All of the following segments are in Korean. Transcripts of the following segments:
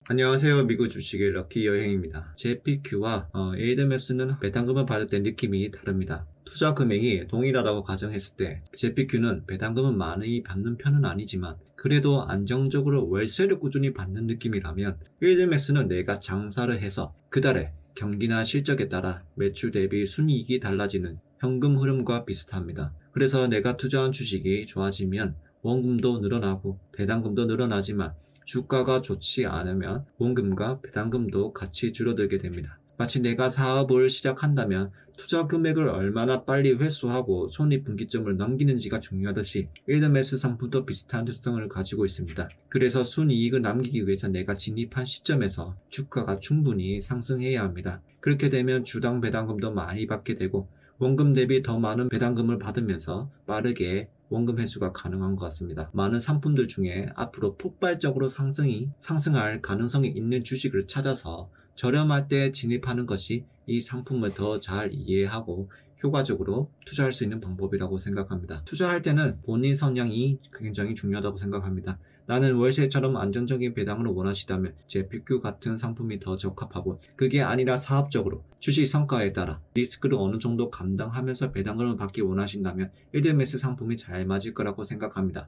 안녕하세요. 미국 주식의 럭키 여행입니다. JPQ와 에이드메스는 배당금을 받을 때 느낌이 다릅니다. 투자 금액이 동일하다고 가정했을 때 JPQ는 배당금을 많이 받는 편은 아니지만 그래도 안정적으로 월세를 꾸준히 받는 느낌이라면 에이드메스는 내가 장사를 해서 그달에 경기나 실적에 따라 매출 대비 순이익이 달라지는 현금 흐름과 비슷합니다. 그래서 내가 투자한 주식이 좋아지면 원금도 늘어나고 배당금도 늘어나지만 주가가 좋지 않으면 원금과 배당금도 같이 줄어들게 됩니다. 마치 내가 사업을 시작한다면 투자 금액을 얼마나 빨리 회수하고 손익분기점을 넘기는지가 중요하듯이 일드매스 상품도 비슷한 특성을 가지고 있습니다. 그래서 순이익을 남기기 위해서 내가 진입한 시점에서 주가가 충분히 상승해야 합니다. 그렇게 되면 주당 배당금도 많이 받게 되고 원금 대비 더 많은 배당금을 받으면서 빠르게 원금 회수가 가능한 것 같습니다. 많은 상품들 중에 앞으로 폭발적으로 상승할 가능성이 있는 주식을 찾아서 저렴할 때 진입하는 것이 이 상품을 더 잘 이해하고 효과적으로 투자할 수 있는 방법이라고 생각합니다. 투자할 때는 본인 성향이 굉장히 중요하다고 생각합니다. 나는 월세처럼 안정적인 배당을 원하시다면 JPQ 같은 상품이 더 적합하고, 그게 아니라 사업적으로 주식 성과에 따라 리스크를 어느 정도 감당하면서 배당금을 받기 원하신다면 일드메스 상품이 잘 맞을 거라고 생각합니다.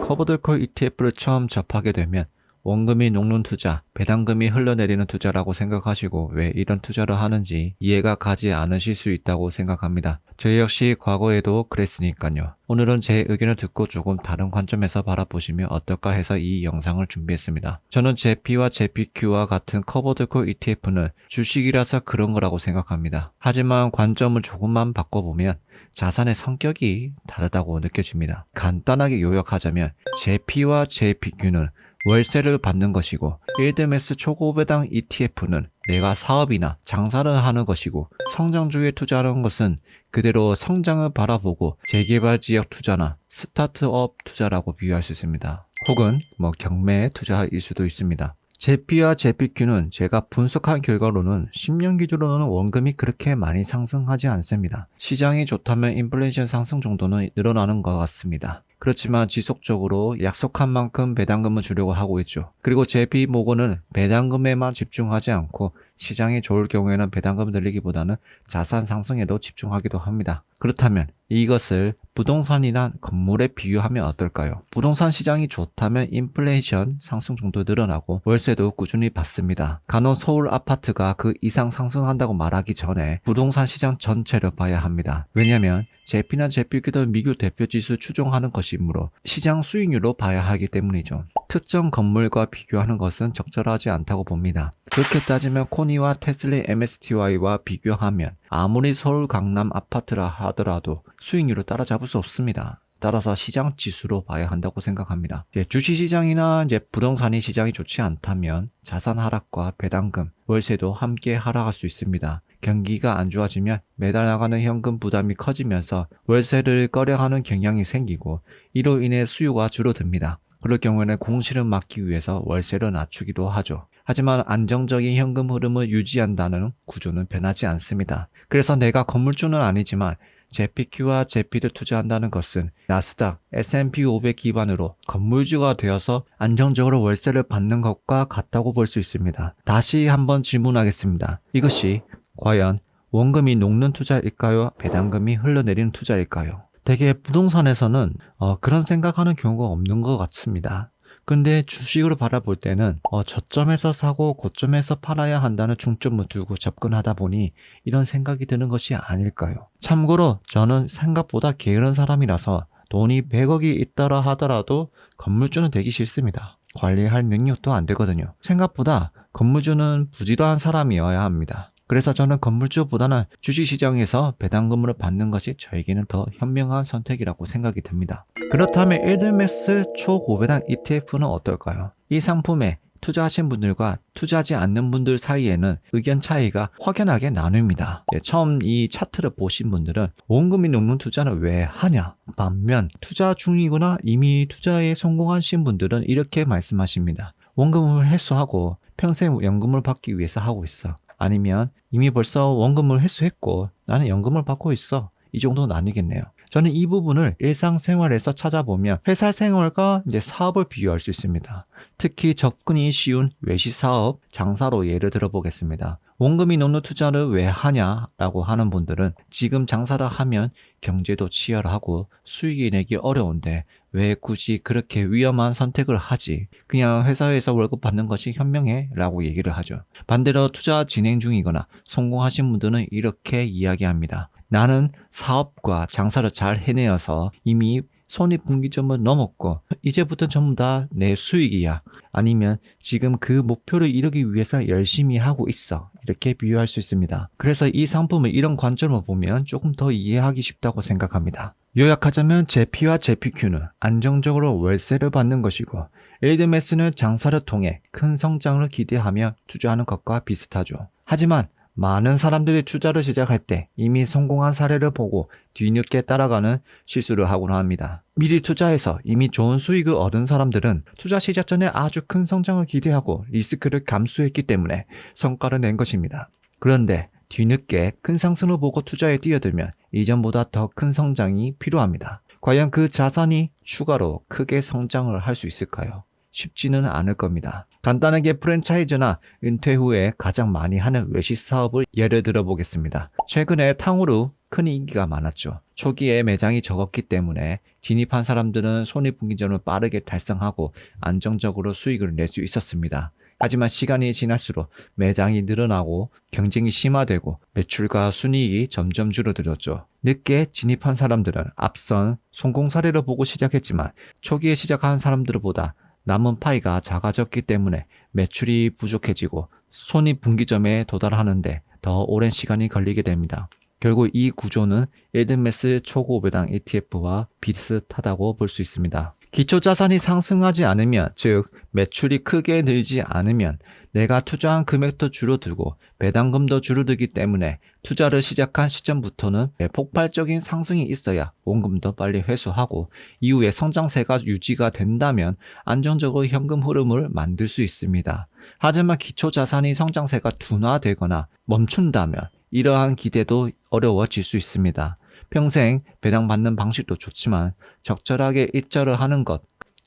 커버드콜 ETF를 처음 접하게 되면 원금이 녹는 투자, 배당금이 흘러내리는 투자라고 생각하시고 왜 이런 투자를 하는지 이해가 가지 않으실 수 있다고 생각합니다. 저 역시 과거에도 그랬으니까요. 오늘은 제 의견을 듣고 조금 다른 관점에서 바라보시면 어떨까 해서 이 영상을 준비했습니다. 저는 JP와 JPQ와 같은 커버드콜 ETF는 주식이라서 그런 거라고 생각합니다. 하지만 관점을 조금만 바꿔보면 자산의 성격이 다르다고 느껴집니다. 간단하게 요약하자면 JP와 JPQ는 월세를 받는 것이고 일드메스 초고배당 ETF는 내가 사업이나 장사를 하는 것이고, 성장주에 투자하는 것은 그대로 성장을 바라보고 재개발 지역 투자나 스타트업 투자라고 비유할 수 있습니다. 혹은 경매 투자일 수도 있습니다. JP와 JPQ는 제가 분석한 결과로는 10년 기준으로는 원금이 그렇게 많이 상승하지 않습니다. 시장이 좋다면 인플레이션 상승 정도는 늘어나는 것 같습니다. 그렇지만 지속적으로 약속한 만큼 배당금을 주려고 하고 있죠. 그리고 JP모건은 배당금에만 집중하지 않고 시장이 좋을 경우에는 배당금을 늘리기보다는 자산 상승에도 집중하기도 합니다. 그렇다면 이것을 부동산이나 건물에 비유하면 어떨까요? 부동산 시장이 좋다면 인플레이션 상승 정도 늘어나고 월세도 꾸준히 받습니다. 간혹 서울 아파트가 그 이상 상승한다고 말하기 전에 부동산 시장 전체를 봐야 합니다. 왜냐하면 JP나 JPQ도 미국 대표지수 추종하는 것이므로 시장 수익률로 봐야 하기 때문이죠. 특정 건물과 비교하는 것은 적절하지 않다고 봅니다. 그렇게 따지면 코니와 테슬라 MSTY와 비교하면 아무리 서울 강남 아파트라 하더라도 수익률을 따라잡을 수 없습니다. 따라서 시장 지수로 봐야 한다고 생각합니다. 주식시장이나 부동산이 시장이 좋지 않다면 자산 하락과 배당금, 월세도 함께 하락할 수 있습니다. 경기가 안 좋아지면 매달 나가는 현금 부담이 커지면서 월세를 꺼려하는 경향이 생기고, 이로 인해 수요가 줄어듭니다. 그럴 경우에는 공실을 막기 위해서 월세를 낮추기도 하죠. 하지만 안정적인 현금 흐름을 유지한다는 구조는 변하지 않습니다. 그래서 내가 건물주는 아니지만 JPQ와 JP를 투자한다는 것은 나스닥, S&P 500 기반으로 건물주가 되어서 안정적으로 월세를 받는 것과 같다고 볼 수 있습니다. 다시 한번 질문하겠습니다. 이것이 과연 원금이 녹는 투자일까요? 배당금이 흘러내리는 투자일까요? 대개 부동산에서는 그런 생각하는 경우가 없는 것 같습니다. 근데 주식으로 바라볼 때는 저점에서 사고 고점에서 팔아야 한다는 중점을 두고 접근하다 보니 이런 생각이 드는 것이 아닐까요? 참고로 저는 생각보다 게으른 사람이라서 돈이 100억이 있더라 하더라도 건물주는 되기 싫습니다. 관리할 능력도 안 되거든요. 생각보다 건물주는 부지런한 사람이어야 합니다. 그래서 저는 건물주보다는 주식시장에서 배당금을 받는 것이 저에게는 더 현명한 선택이라고 생각이 듭니다. 그렇다면 일드메스 초고배당 ETF는 어떨까요? 이 상품에 투자하신 분들과 투자하지 않는 분들 사이에는 의견 차이가 확연하게 나뉩니다. 처음 이 차트를 보신 분들은 원금이 녹는 투자는 왜 하냐? 반면 투자 중이거나 이미 투자에 성공하신 분들은 이렇게 말씀하십니다. 원금을 회수하고 평생 연금을 받기 위해서 하고 있어. 아니면 이미 벌써 원금을 회수했고 나는 연금을 받고 있어. 이 정도 나뉘겠네요. 저는 이 부분을 일상생활에서 찾아보면 회사 생활과 이제 사업을 비유할 수 있습니다. 특히 접근이 쉬운 외식사업, 장사로 예를 들어보겠습니다. 원금이 녹는 투자를 왜 하냐라고 하는 분들은 지금 장사를 하면 경제도 치열하고 수익이 내기 어려운데 왜 굳이 그렇게 위험한 선택을 하지? 그냥 회사에서 월급 받는 것이 현명해 라고 얘기를 하죠. 반대로 투자 진행 중이거나 성공하신 분들은 이렇게 이야기합니다. 나는 사업과 장사를 잘 해내어서 이미 손익분기점을 넘었고 이제부터 전부 다 내 수익이야. 아니면 지금 그 목표를 이루기 위해서 열심히 하고 있어. 이렇게 비유할 수 있습니다. 그래서 이 상품을 이런 관점으로 보면 조금 더 이해하기 쉽다고 생각합니다. 요약하자면 JP와 JPQ는 안정적으로 월세를 받는 것이고 에이드메스는 장사를 통해 큰 성장을 기대하며 투자하는 것과 비슷하죠. 하지만 많은 사람들이 투자를 시작할 때 이미 성공한 사례를 보고 뒤늦게 따라가는 실수를 하곤 합니다. 미리 투자해서 이미 좋은 수익을 얻은 사람들은 투자 시작 전에 아주 큰 성장을 기대하고 리스크를 감수했기 때문에 성과를 낸 것입니다. 그런데 뒤늦게 큰 상승을 보고 투자에 뛰어들면 이전보다 더 큰 성장이 필요합니다. 과연 그 자산이 추가로 크게 성장을 할 수 있을까요? 쉽지는 않을 겁니다. 간단하게 프랜차이즈나 은퇴 후에 가장 많이 하는 외식 사업을 예를 들어 보겠습니다. 최근에 탕후루 큰 인기가 많았죠. 초기에 매장이 적었기 때문에 진입한 사람들은 손익분기점을 빠르게 달성하고 안정적으로 수익을 낼 수 있었습니다. 하지만 시간이 지날수록 매장이 늘어나고 경쟁이 심화되고 매출과 순이익이 점점 줄어들었죠. 늦게 진입한 사람들은 앞선 성공 사례를 보고 시작했지만 초기에 시작한 사람들보다 남은 파이가 작아졌기 때문에 매출이 부족해지고 손익분기점에 도달하는데 더 오랜 시간이 걸리게 됩니다. 결국 이 구조는 에이드메스 초고배당 ETF와 비슷하다고 볼 수 있습니다. 기초자산이 상승하지 않으면, 즉 매출이 크게 늘지 않으면 내가 투자한 금액도 줄어들고 배당금도 줄어들기 때문에 투자를 시작한 시점부터는 폭발적인 상승이 있어야 원금도 빨리 회수하고 이후에 성장세가 유지가 된다면 안정적으로 현금 흐름을 만들 수 있습니다. 하지만 기초자산이 성장세가 둔화되거나 멈춘다면 이러한 기대도 어려워질 수 있습니다. 평생 배당받는 방식도 좋지만 적절하게 일절을 하는 것,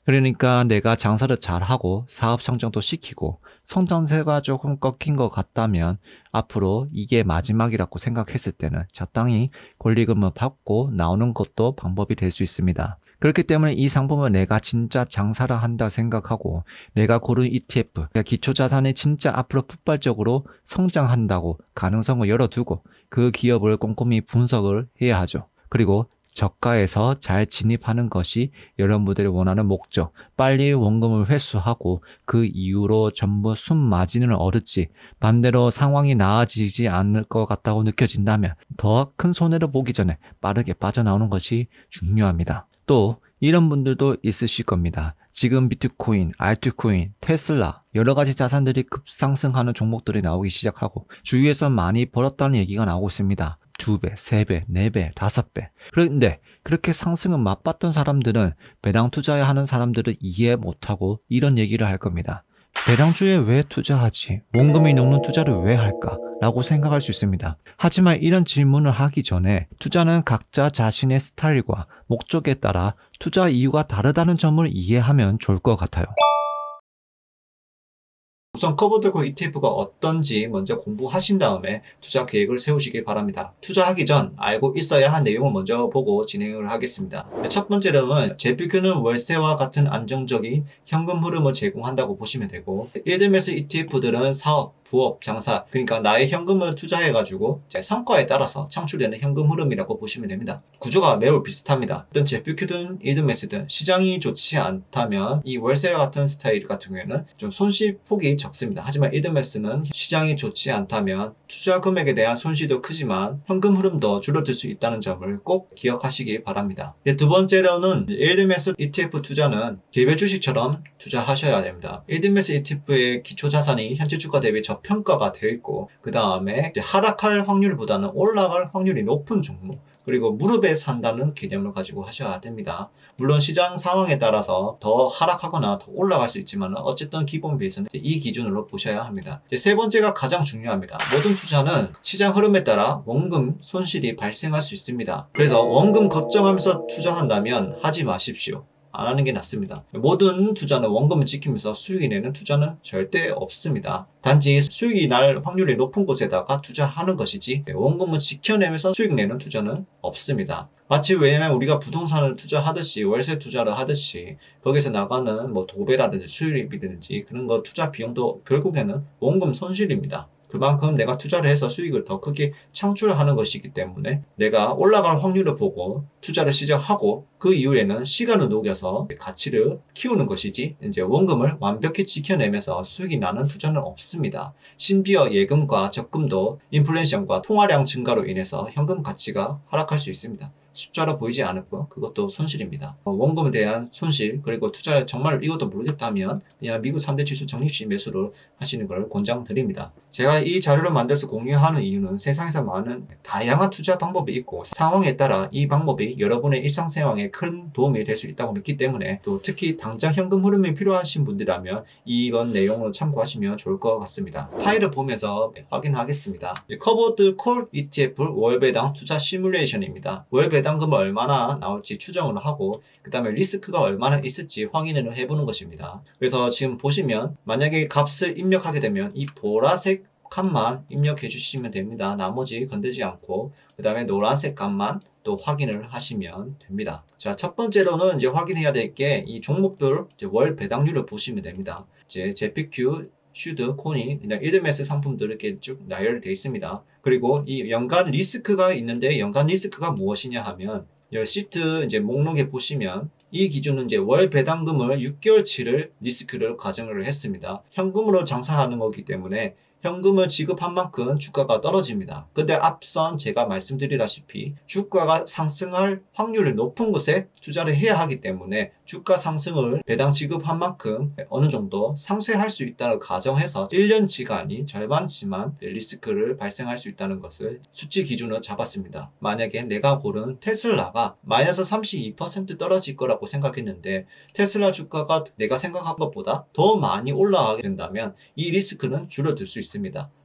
그러니까 내가 장사를 잘하고 사업 성장도 시키고 성장세가 조금 꺾인 것 같다면 앞으로 이게 마지막이라고 생각했을 때는 적당히 권리금을 받고 나오는 것도 방법이 될 수 있습니다. 그렇기 때문에 이 상품은 내가 진짜 장사를 한다 생각하고 내가 고른 ETF, 기초자산이 진짜 앞으로 폭발적으로 성장한다고 가능성을 열어두고 그 기업을 꼼꼼히 분석을 해야 하죠. 그리고 저가에서 잘 진입하는 것이 여러분들이 원하는 목적, 빨리 원금을 회수하고 그 이후로 전부 순마진을 얻을지 반대로 상황이 나아지지 않을 것 같다고 느껴진다면 더 큰 손해를 보기 전에 빠르게 빠져나오는 것이 중요합니다. 또 이런 분들도 있으실 겁니다. 지금 비트코인, 알트코인, 테슬라 여러 가지 자산들이 급상승하는 종목들이 나오기 시작하고 주위에서 많이 벌었다는 얘기가 나오고 있습니다. 2배, 3배, 4배, 5배. 그런데 그렇게 상승을 맛봤던 사람들은 배당 투자하는 사람들을 이해 못하고 이런 얘기를 할 겁니다. 배당주에 왜 투자하지? 원금이 녹는 투자를 왜 할까? 라고 생각할 수 있습니다. 하지만 이런 질문을 하기 전에 투자는 각자 자신의 스타일과 목적에 따라 투자 이유가 다르다는 점을 이해하면 좋을 것 같아요. 우선 커버들고 ETF가 어떤지 먼저 공부하신 다음에 투자 계획을 세우시길 바랍니다. 투자하기 전 알고 있어야 할 내용을 먼저 보고 진행을 하겠습니다. 첫 번째로는 JPQ는 월세와 같은 안정적인 현금 흐름을 제공한다고 보시면 되고, 에이드메스 ETF들은 사업, 부업, 장사, 그러니까 나의 현금을 투자해가지고 성과에 따라서 창출되는 현금 흐름이라고 보시면 됩니다. 구조가 매우 비슷합니다. 어떤 JPQ든 에이드메스든 시장이 좋지 않다면 이 월세와 같은 스타일 같은 경우에는 좀 손실폭이 적습니다. 하지만 에이드메스는 시장이 좋지 않다면 투자 금액에 대한 손실도 크지만 현금 흐름도 줄어들 수 있다는 점을 꼭 기억하시기 바랍니다. 두 번째로는 에이드메스 ETF 투자는 개별 주식처럼 투자하셔야 됩니다. 에이드메스 ETF의 기초 자산이 현재 주가 대비 저평가가 되어 있고, 그 다음에 하락할 확률보다는 올라갈 확률이 높은 종목, 그리고 무릎에 산다는 개념을 가지고 하셔야 됩니다. 물론 시장 상황에 따라서 더 하락하거나 더 올라갈 수 있지만 어쨌든 기본 베이스는 이 기준으로 보셔야 합니다. 세 번째가 가장 중요합니다. 모든 투자는 시장 흐름에 따라 원금 손실이 발생할 수 있습니다. 그래서 원금 걱정하면서 투자한다면 하지 마십시오. 안 하는 게 낫습니다. 모든 투자는 원금을 지키면서 수익이 내는 투자는 절대 없습니다. 단지 수익이 날 확률이 높은 곳에다가 투자하는 것이지 원금을 지켜내면서 수익 내는 투자는 없습니다. 마치 왜냐면 우리가 부동산을 투자하듯이 월세 투자를 하듯이 거기서 나가는 뭐 도배라든지 수익이든지 그런 거 투자 비용도 결국에는 원금 손실입니다. 그만큼 내가 투자를 해서 수익을 더 크게 창출하는 것이기 때문에 내가 올라갈 확률을 보고 투자를 시작하고 그 이후에는 시간을 녹여서 가치를 키우는 것이지 이제 원금을 완벽히 지켜내면서 수익이 나는 투자는 없습니다. 심지어 예금과 적금도 인플레이션과 통화량 증가로 인해서 현금 가치가 하락할 수 있습니다. 숫자로 보이지 않았고 그것도 손실입니다. 원금에 대한 손실 그리고 투자 정말 이것도 모르겠다면 그냥 미국 3대 지수 적립시 매수를 하시는 걸 권장드립니다. 제가 이 자료를 만들어서 공유하는 이유는 세상에서 많은 다양한 투자 방법이 있고 상황에 따라 이 방법이 여러분의 일상생활에 큰 도움이 될 수 있다고 믿기 때문에 또 특히 당장 현금 흐름이 필요하신 분들이라면 이번 내용을 참고하시면 좋을 것 같습니다. 파일을 보면서 확인하겠습니다. 커버드 콜 ETF 월배당 투자 시뮬레이션입니다. 월배당금을 얼마나 나올지 추정을 하고 그 다음에 리스크가 얼마나 있을지 확인을 해보는 것입니다. 그래서 지금 보시면 만약에 값을 입력하게 되면 이 보라색 값만 입력해 주시면 됩니다. 나머지 건들지 않고 그 다음에 노란색 값만 또 확인을 하시면 됩니다. 자, 첫 번째로는 이제 확인해야 될 게 이 종목들 월 배당률을 보시면 됩니다. 이제 JPQ 슈드, 코니, 그냥 일드메스 상품들 이렇게 쭉 나열되어 있습니다. 그리고 이 연간 리스크가 있는데 연간 리스크가 무엇이냐 하면 이 시트 이제 목록에 보시면 이 기준은 이제 월 배당금을 6개월치를 리스크를 가정을 했습니다. 현금으로 장사하는 거기 때문에 현금을 지급한 만큼 주가가 떨어집니다. 근데 앞선 제가 말씀드리다시피 주가가 상승할 확률이 높은 곳에 투자를 해야 하기 때문에 주가 상승을 배당 지급한 만큼 어느 정도 상쇄할 수 있다고 가정해서 1년치가 아닌 절반치만 리스크를 발생할 수 있다는 것을 수치 기준으로 잡았습니다. 만약에 내가 고른 테슬라가 마이너스 32% 떨어질 거라고 생각했는데 테슬라 주가가 내가 생각한 것보다 더 많이 올라가게 된다면 이 리스크는 줄어들 수 있습니다.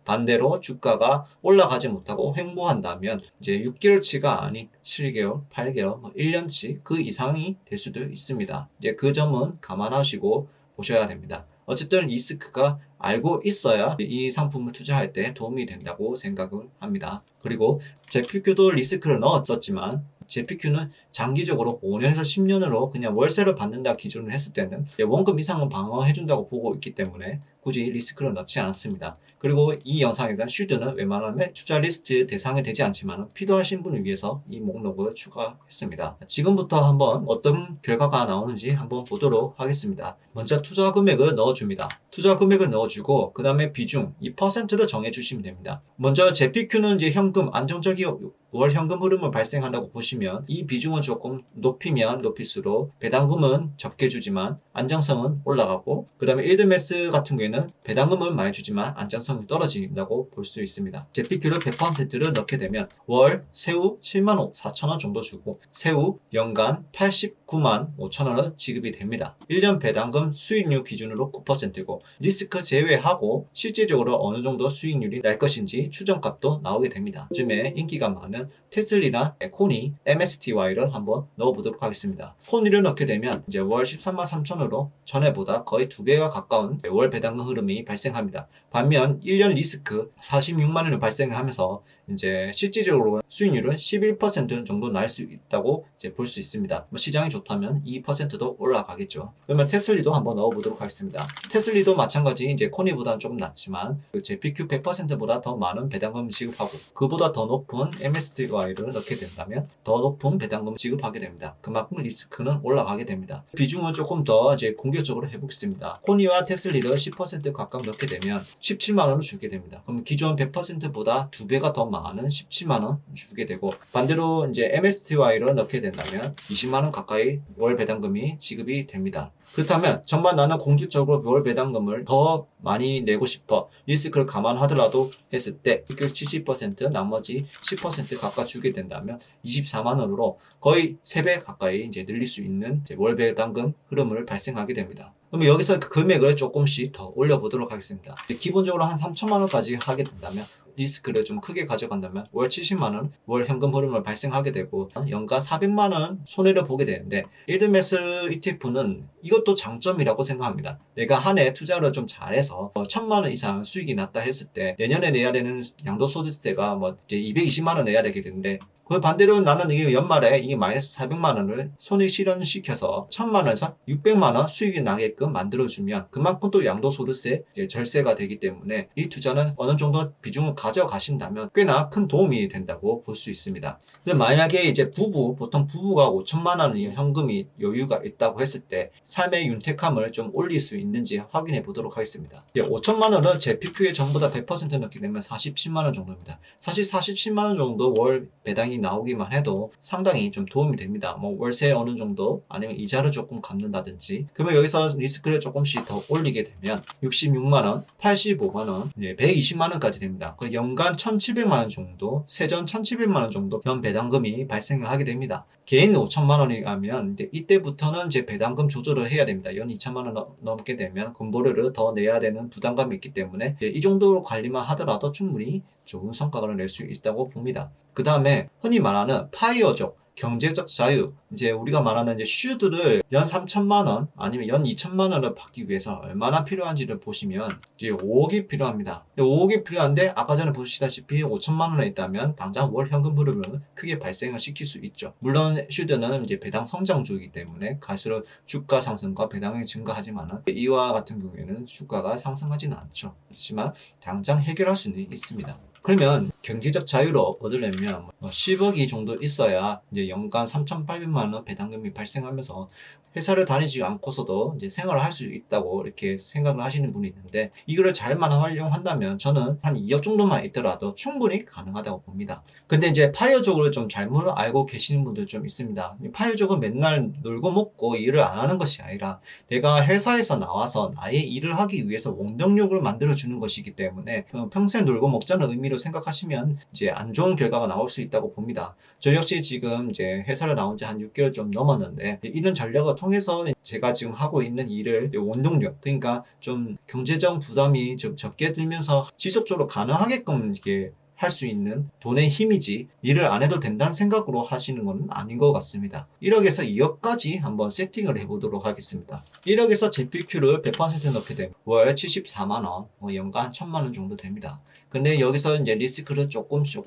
반대로 주가가 올라가지 못하고 횡보한다면 이제 6개월치가 아닌 7개월, 8개월, 1년치 그 이상이 될 수도 있습니다. 이제 그 점은 감안하시고 보셔야 됩니다. 어쨌든 리스크가 알고 있어야 이 상품을 투자할 때 도움이 된다고 생각을 합니다. 그리고 JPQ도 리스크를 넣었었지만 JPQ는 장기적으로 5년에서 10년으로 그냥 월세를 받는다 기준을 했을 때는 원금 이상은 방어해준다고 보고 있기 때문에 굳이 리스크를 넣지 않았습니다. 그리고 이 영상에는 슈드는 웬만하면 투자 리스트 대상이 되지 않지만 필요하신 분을 위해서 이 목록을 추가했습니다. 지금부터 한번 어떤 결과가 나오는지 한번 보도록 하겠습니다. 먼저 투자 금액을 넣어줍니다. 투자 금액을 넣어주고 그 다음에 비중 2%를 정해주시면 됩니다. 먼저 JPQ는 이제 현금 안정적인 월 현금 흐름을 발생한다고 보시면 이 비중은 조금 높이면 높일수록 배당금은 적게 주지만 안정성은 올라가고 그 다음에 일드메스 같은 경우에는 배당금은 많이 주지만 안정성이 떨어진다고 볼 수 있습니다. JPQ를 100%를 넣게 되면 월 세후 7만 4천 원 정도 주고 세후 연간 89만 5천 원을 지급이 됩니다. 1년 배당금 수익률 기준으로 9%고 리스크 제외하고 실질적으로 어느 정도 수익률이 날 것인지 추정값도 나오게 됩니다. 요즘에 인기가 많은 테슬리나 코니, MSTY를 한번 넣어보도록 하겠습니다. 코니를 넣게 되면 이제 월 13만 3천으로 전에보다 거의 2배가 가까운 월 배당금 흐름이 발생합니다. 반면 1년 리스크 46만 원을 발생하면서 이제 실질적으로 수익률은 11% 정도 날 수 있다고 이제 볼 수 있습니다. 시장이 좋다면 2%도 올라가겠죠. 그러면 테슬리도 한번 넣어보도록 하겠습니다. 테슬리도 마찬가지 이제 코니보다는 조금 낮지만 JPQ 100%보다 더 많은 배당금 지급하고 그보다 더 높은 MSTY를 넣게 된다면 더 높은 배당금 지급하게 됩니다. 그만큼 리스크는 올라가게 됩니다. 비중은 조금 더 이제 공격적으로 해보겠습니다. 코니와 테슬리를 10% 각각 넣게 되면 17만 원을 주게 됩니다. 그럼 기존 100%보다 2배가 더 많은 많은 17만원 주게 되고, 반대로 이제 MSTY를 넣게 된다면 20만원 가까이 월 배당금이 지급이 됩니다. 그렇다면 정말 나는 공격적으로 월 배당금을 더 많이 내고 싶어, 리스크를 감안하더라도 했을 때 70% 나머지 10% 각각 주게 된다면 24만원으로 거의 3배 가까이 이제 늘릴 수 있는 월 배당금 흐름을 발생하게 됩니다. 그러면 여기서 그 금액을 조금씩 더 올려보도록 하겠습니다. 기본적으로 한 3천만원까지 하게 된다면, 리스크를 좀 크게 가져간다면 월 70만원 월 현금 흐름을 발생하게 되고 연간 400만원 손해를 보게 되는데, 일드메스 ETF는 이것도 장점이라고 생각합니다. 내가 한 해 투자를 좀 잘해서 1000만원 이상 수익이 났다 했을 때 내년에 내야 되는 양도소득세가 이제 220만원 내야 되게 되는데, 그 반대로 나는 이게 연말에 이게 마이너스 400만원을 손익 실현시켜서 1000만원에서 600만원 수익이 나게끔 만들어주면 그만큼 또 양도소득세 절세가 되기 때문에 이 투자는 어느 정도 비중을 가져가신다면 꽤나 큰 도움이 된다고 볼 수 있습니다. 근데 만약에 이제 보통 부부가 5천만원의 현금이 여유가 있다고 했을 때 삶의 윤택함을 좀 올릴 수 있는지 확인해 보도록 하겠습니다. 이제 5천만원을 제 PQ에 전부 다 100% 넣게 되면 47만원 정도입니다. 사실 47만원 정도 월 배당이 나오기만 해도 상당히 좀 도움이 됩니다. 월세 어느 정도 아니면 이자를 조금 갚는다든지. 그러면 여기서 리스크를 조금씩 더 올리게 되면 66만원, 85만원, 120만원까지 됩니다. 그 연간 1700만원 정도, 세전 1700만원 정도 연 배당금이 발생하게 됩니다. 개인 5천만원이라면 이때부터는 이제 배당금 조절을 해야 됩니다. 연 2천만원 넘게 되면 금보료를 더 내야 되는 부담감이 있기 때문에 이 정도 관리만 하더라도 충분히 좋은 성과를 낼 수 있다고 봅니다. 그 다음에 흔히 말하는 파이어족, 경제적 자유, 이제 우리가 말하는 이제 슈드를 연 3천만원 아니면 연 2천만원을 받기 위해서 얼마나 필요한지를 보시면 이제 5억이 필요합니다. 5억이 필요한데 아까 전에 보시다시피 5천만원에 있다면 당장 월 현금 흐름을 크게 발생을 시킬 수 있죠. 물론 슈드는 이제 배당 성장주이기 때문에 갈수록 주가 상승과 배당이 증가하지만은 이와 같은 경우에는 주가가 상승하지는 않죠. 그렇지만 당장 해결할 수는 있습니다. 그러면 경제적 자유를 얻으려면 10억이 정도 있어야 이제 연간 3,800만원 배당금이 발생하면서 회사를 다니지 않고서도 이제 생활을 할 수 있다고 이렇게 생각을 하시는 분이 있는데, 이거를 잘만 활용한다면 저는 한 2억 정도만 있더라도 충분히 가능하다고 봅니다. 근데 이제 파이어족을 좀 잘못 알고 계시는 분들 좀 있습니다. 파이어족은 맨날 놀고 먹고 일을 안 하는 것이 아니라 내가 회사에서 나와서 나의 일을 하기 위해서 원동력을 만들어 주는 것이기 때문에 평생 놀고 먹자는 의미로 생각하시면 이제 안 좋은 결과가 나올 수 있다고 봅니다. 저 역시 지금 이제 회사를 나온 지 한 6개월 좀 넘었는데, 이런 전략을 통해서 제가 지금 하고 있는 일을 원동력, 그러니까 좀 경제적 부담이 좀 적게 들면서 지속적으로 가능하게끔 이게 할 수 있는 돈의 힘이지 일을 안 해도 된다는 생각으로 하시는 건 아닌 것 같습니다. 1억에서 2억까지 한번 세팅을 해보도록 하겠습니다. 1억에서 JPQ를 100% 넣게 되면 월 74만원, 연간 1000만원 정도 됩니다. 근데 여기서 이제 리스크를 조금씩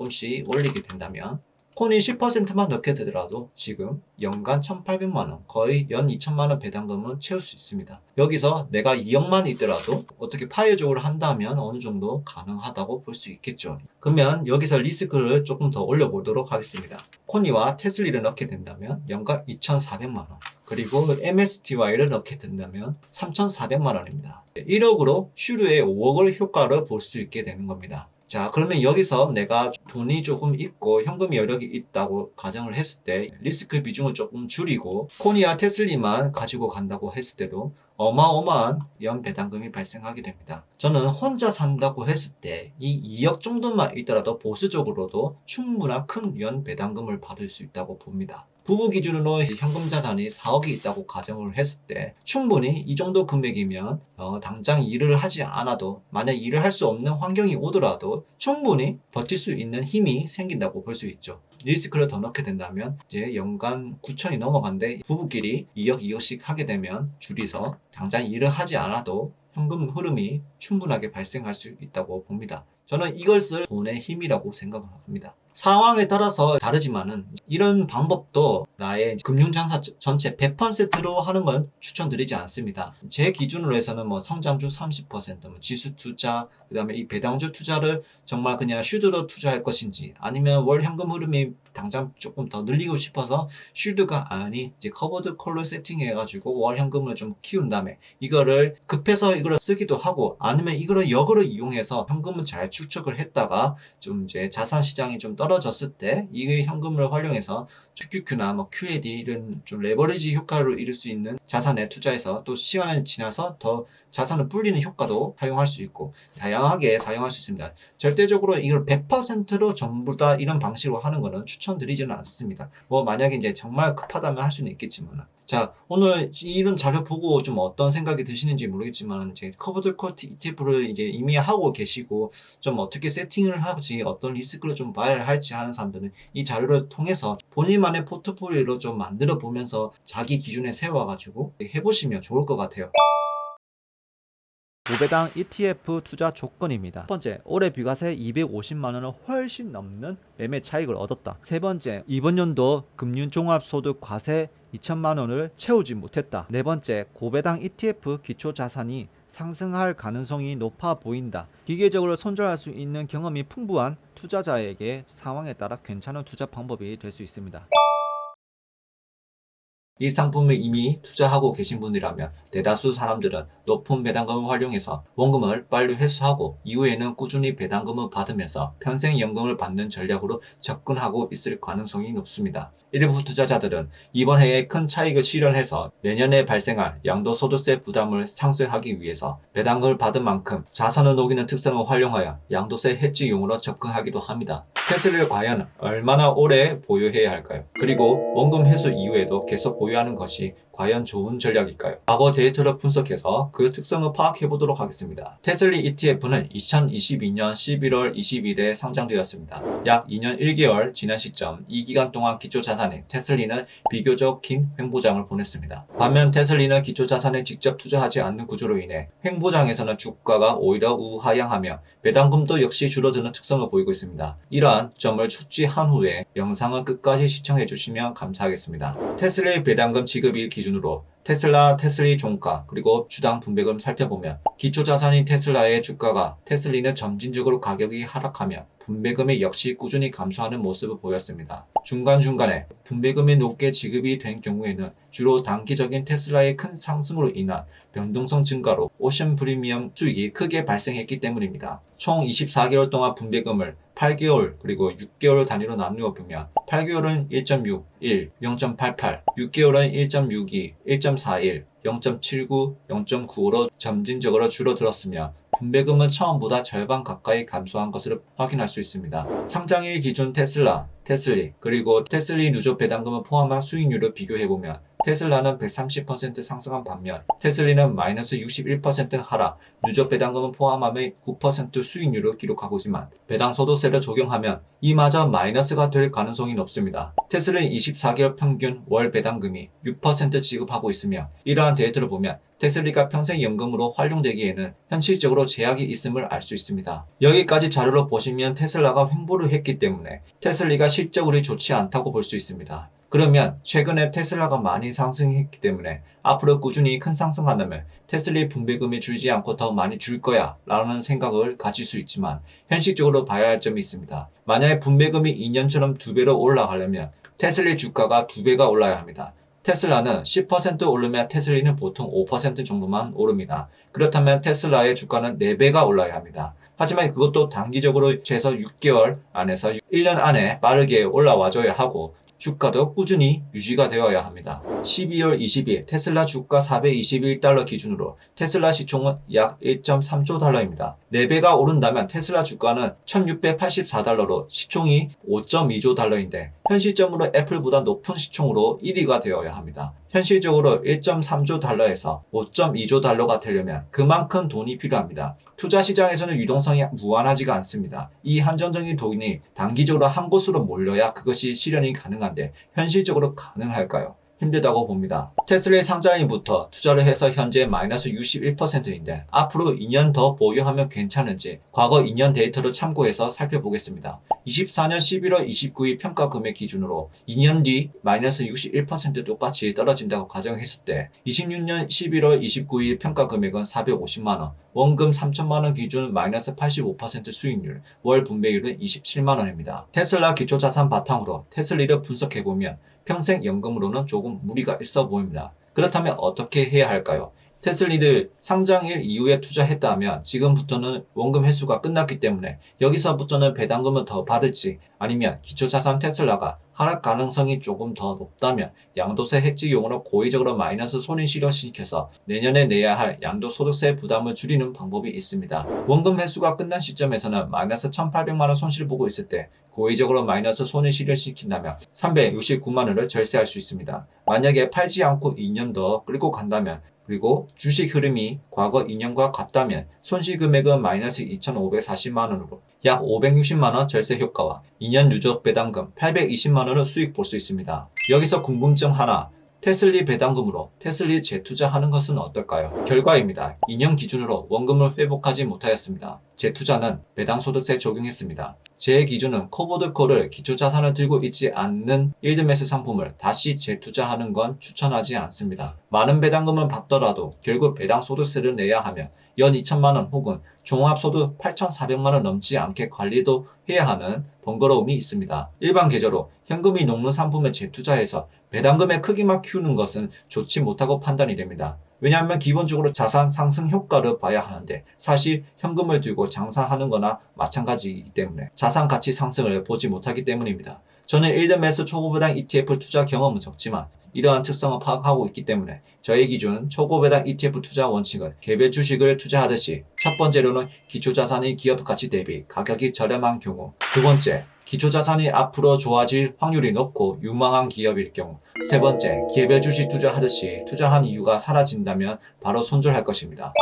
올리게 된다면 콘이 10%만 넣게 되더라도 지금 연간 1,800만원, 거의 연 2천만원 배당금은 채울 수 있습니다. 여기서 내가 2억만 있더라도 어떻게 파이어족으로 한다면 어느 정도 가능하다고 볼 수 있겠죠. 그러면 여기서 리스크를 조금 더 올려보도록 하겠습니다. 코니와 테슬리를 넣게 된다면 연간 2,400만원, 그리고 MSTY를 넣게 된다면 3,400만원입니다. 1억으로 슈르의 5억을 효과를 볼 수 있게 되는 겁니다. 자, 그러면 여기서 내가 돈이 조금 있고 현금 여력이 있다고 가정을 했을 때 리스크 비중을 조금 줄이고 코니와 테슬리만 가지고 간다고 했을 때도 어마어마한 연 배당금이 발생하게 됩니다. 저는 혼자 산다고 했을 때 이 2억 정도만 있더라도 보수적으로도 충분한 큰 연 배당금을 받을 수 있다고 봅니다. 부부 기준으로 현금 자산이 4억이 있다고 가정을 했을 때 충분히 이 정도 금액이면 당장 일을 하지 않아도, 만약 일을 할 수 없는 환경이 오더라도 충분히 버틸 수 있는 힘이 생긴다고 볼 수 있죠. 리스크를 더 넣게 된다면 이제 연간 9천이 넘어간데 부부끼리 2억, 2억씩 하게 되면 줄이서 당장 일을 하지 않아도 현금 흐름이 충분하게 발생할 수 있다고 봅니다. 저는 이것을 돈의 힘이라고 생각합니다. 상황에 따라서 다르지만은 이런 방법도 나의 금융장사 전체 100%로 하는 건 추천드리지 않습니다. 제 기준으로 해서는 뭐 성장주 30%, 뭐 지수 투자, 그 다음에 이 배당주 투자를 정말 그냥 슈드로 투자할 것인지, 아니면 월 현금 흐름이 당장 조금 더 늘리고 싶어서 슈드가 아닌 이제 커버드 콜로 세팅해가지고 월 현금을 좀 키운 다음에 이거를 급해서 이걸 쓰기도 하고, 아니면 이거를 역으로 이용해서 현금을 잘 축적을 했다가 좀 이제 자산 시장이 좀 떨어졌을 때 이 현금을 활용해서 QQQ나 뭐 QAD 이런 좀 레버리지 효과를 이룰 수 있는 자산에 투자해서 또 시간이 지나서 더 자산을 불리는 효과도 사용할 수 있고 다양하게 사용할 수 있습니다. 절대적으로 이걸 100%로 전부 다 이런 방식으로 하는 거는 추천드리지는 않습니다. 뭐 만약에 이제 정말 급하다면 할 수는 있겠지만. 자, 오늘 이런 자료 보고 좀 어떤 생각이 드시는지 모르겠지만 이제 커버드 콜트 ETF를 이제 이미 하고 계시고 좀 어떻게 세팅을 하지, 어떤 리스크를 좀 봐야 할지 하는 사람들은 이 자료를 통해서 본인만의 포트폴리오로 좀 만들어 보면서 자기 기준에 세워가지고 해보시면 좋을 것 같아요. 고배당 ETF 투자 조건입니다. 첫 번째, 올해 비과세 250만원을 훨씬 넘는 매매 차익을 얻었다. 세 번째, 이번 연도 금융종합소득 과세 2천만원을 채우지 못했다. 네 번째, 고배당 ETF 기초자산이 상승할 가능성이 높아 보인다. 기계적으로 손절할 수 있는 경험이 풍부한 투자자에게 상황에 따라 괜찮은 투자 방법이 될 수 있습니다. 이 상품을 이미 투자하고 계신 분이라면 대다수 사람들은 높은 배당금을 활용해서 원금을 빨리 회수하고 이후에는 꾸준히 배당금을 받으면서 평생 연금을 받는 전략으로 접근하고 있을 가능성이 높습니다. 일부 투자자들은 이번 해에 큰 차익을 실현해서 내년에 발생할 양도소득세 부담을 상쇄하기 위해서 배당금을 받은 만큼 자산을 녹이는 특성을 활용하여 양도세 해지용으로 접근하기도 합니다. 테슬라를 과연 얼마나 오래 보유해야 할까요? 그리고 원금 회수 이후에도 계속 보유하는 것이 과연 좋은 전략일까요? 과거 데이터를 분석해서 그 특성을 파악해 보도록 하겠습니다. 테슬리 ETF는 2022년 11월 20일에 상장되었습니다. 약 2년 1개월 지난 시점, 이 기간 동안 기초자산에 테슬리는 비교적 긴 횡보장을 보냈습니다. 반면 테슬리는 기초자산에 직접 투자하지 않는 구조로 인해 횡보장에서는 주가가 오히려 우하향하며 배당금도 역시 줄어드는 특성을 보이고 있습니다. 이러한 점을 숙지한 후에 영상을 끝까지 시청해 주시면 감사하겠습니다. 테슬라의 배당금 지급일 기준으로 테슬라, 테슬리 종가, 그리고 주당 분배금 살펴보면 기초자산인 테슬라의 주가가 테슬리는 점진적으로 가격이 하락하며 분배금이 역시 꾸준히 감소하는 모습을 보였습니다. 중간중간에 분배금이 높게 지급이 된 경우에는 주로 단기적인 테슬라의 큰 상승으로 인한 변동성 증가로 오션 프리미엄 수익이 크게 발생했기 때문입니다. 총 24개월 동안 분배금을 8개월 그리고 6개월 단위로 나누어 보면 8개월은 1.6, 1, 0.88, 6개월은 1.62, 1.41, 0.79, 0.95로 점진적으로 줄어들었으며 분배금은 처음보다 절반 가까이 감소한 것을 확인할 수 있습니다. 상장일 기준 테슬라, 테슬리, 그리고 테슬리 누적 배당금을 포함한 수익률을 비교해보면 테슬라는 130% 상승한 반면 테슬리는 마이너스 61% 하락, 누적 배당금을 포함하면 9% 수익률을 기록하고 있지만 배당 소득세를 적용하면 이마저 마이너스가 될 가능성이 높습니다. 테슬라는 24개월 평균 월 배당금이 6% 지급하고 있으며 이러한 데이터를 보면 테슬리가 평생 연금으로 활용되기에는 현실적으로 제약이 있음을 알 수 있습니다. 여기까지 자료를 보시면 테슬라가 횡보를 했기 때문에 테슬리가 실적으로 좋지 않다고 볼 수 있습니다. 그러면 최근에 테슬라가 많이 상승했기 때문에 앞으로 꾸준히 큰 상승한다면 테슬라의 분배금이 줄지 않고 더 많이 줄 거야 라는 생각을 가질 수 있지만 현실적으로 봐야 할 점이 있습니다. 만약에 분배금이 2년처럼 2배로 올라가려면 테슬라의 주가가 2배가 올라야 합니다. 테슬라는 10% 오르면 테슬리는 보통 5% 정도만 오릅니다. 그렇다면 테슬라의 주가는 4배가 올라야 합니다. 하지만 그것도 단기적으로 최소 6개월 안에서 1년 안에 빠르게 올라와줘야 하고 주가도 꾸준히 유지가 되어야 합니다. 12월 20일 테슬라 주가 421달러 기준으로 테슬라 시총은 약 1.3조 달러입니다. 4배가 오른다면 테슬라 주가는 1684달러로 시총이 5.2조 달러인데 현실적으로 애플보다 높은 시총으로 1위가 되어야 합니다. 현실적으로 1.3조 달러에서 5.2조 달러가 되려면 그만큼 돈이 필요합니다. 투자 시장에서는 유동성이 무한하지가 않습니다. 이 한정적인 돈이 단기적으로 한 곳으로 몰려야 그것이 실현이 가능한데 현실적으로 가능할까요? 힘들다고 봅니다. 테슬라의 상장일부터 투자를 해서 현재 마이너스 61%인데 앞으로 2년 더 보유하면 괜찮은지 과거 2년 데이터를 참고해서 살펴보겠습니다. 24년 11월 29일 평가 금액 기준으로 2년 뒤 마이너스 61% 똑같이 떨어진다고 가정했을 때 26년 11월 29일 평가 금액은 450만원, 원금 3천만원 기준 마이너스 85% 수익률, 월 분배율은 27만원입니다. 테슬라 기초자산 바탕으로 테슬리를 분석해보면 평생 연금으로는 조금 무리가 있어 보입니다. 그렇다면 어떻게 해야 할까요? 테슬리를 상장일 이후에 투자했다면 지금부터는 원금 회수가 끝났기 때문에 여기서부터는 배당금을 더 받을지 아니면 기초자산 테슬라가 하락 가능성이 조금 더 높다면 양도세 해지용으로 고의적으로 마이너스 손익 실현시켜서 내년에 내야 할 양도소득세 부담을 줄이는 방법이 있습니다. 원금 회수가 끝난 시점에서는 마이너스 1,800만원 손실을 보고 있을 때 고의적으로 마이너스 손익 실현시킨다면 369만원을 절세할 수 있습니다. 만약에 팔지 않고 2년 더 끌고 간다면 그리고 주식 흐름이 과거 2년과 같다면 손실 금액은 마이너스 2,540만원으로 약 560만원 절세 효과와 2년 누적 배당금 820만원을 수익 볼 수 있습니다. 여기서 궁금증 하나. 테슬리 배당금으로 테슬리 재투자하는 것은 어떨까요? 결과입니다. 2년 기준으로 원금을 회복하지 못하였습니다. 재투자는 배당소득세 적용했습니다. 제 기준은 코보드콜을 기초자산을 들고 있지 않는 일드메스 상품을 다시 재투자하는 건 추천하지 않습니다. 많은 배당금을 받더라도 결국 배당소득세를 내야 하며 연 2천만원 혹은 종합소득 8,400만원 넘지 않게 관리도 해야 하는 번거로움이 있습니다. 일반 계좌로 현금이 녹는 상품에 재투자해서 배당금의 크기만 키우는 것은 좋지 못하고 판단이 됩니다. 왜냐하면 기본적으로 자산 상승 효과를 봐야 하는데 사실 현금을 들고 장사하는 거나 마찬가지이기 때문에 자산 가치 상승을 보지 못하기 때문입니다. 저는 일드메스 초고배당 ETF 투자 경험은 적지만 이러한 특성을 파악하고 있기 때문에 저의 기준 초고배당 ETF 투자 원칙은 개별 주식을 투자하듯이 첫 번째로는 기초자산의 기업 가치 대비 가격이 저렴한 경우, 두 번째, 기초자산이 앞으로 좋아질 확률이 높고 유망한 기업일 경우, 세 번째, 개별 주식 투자하듯이 투자한 이유가 사라진다면 바로 손절할 것입니다.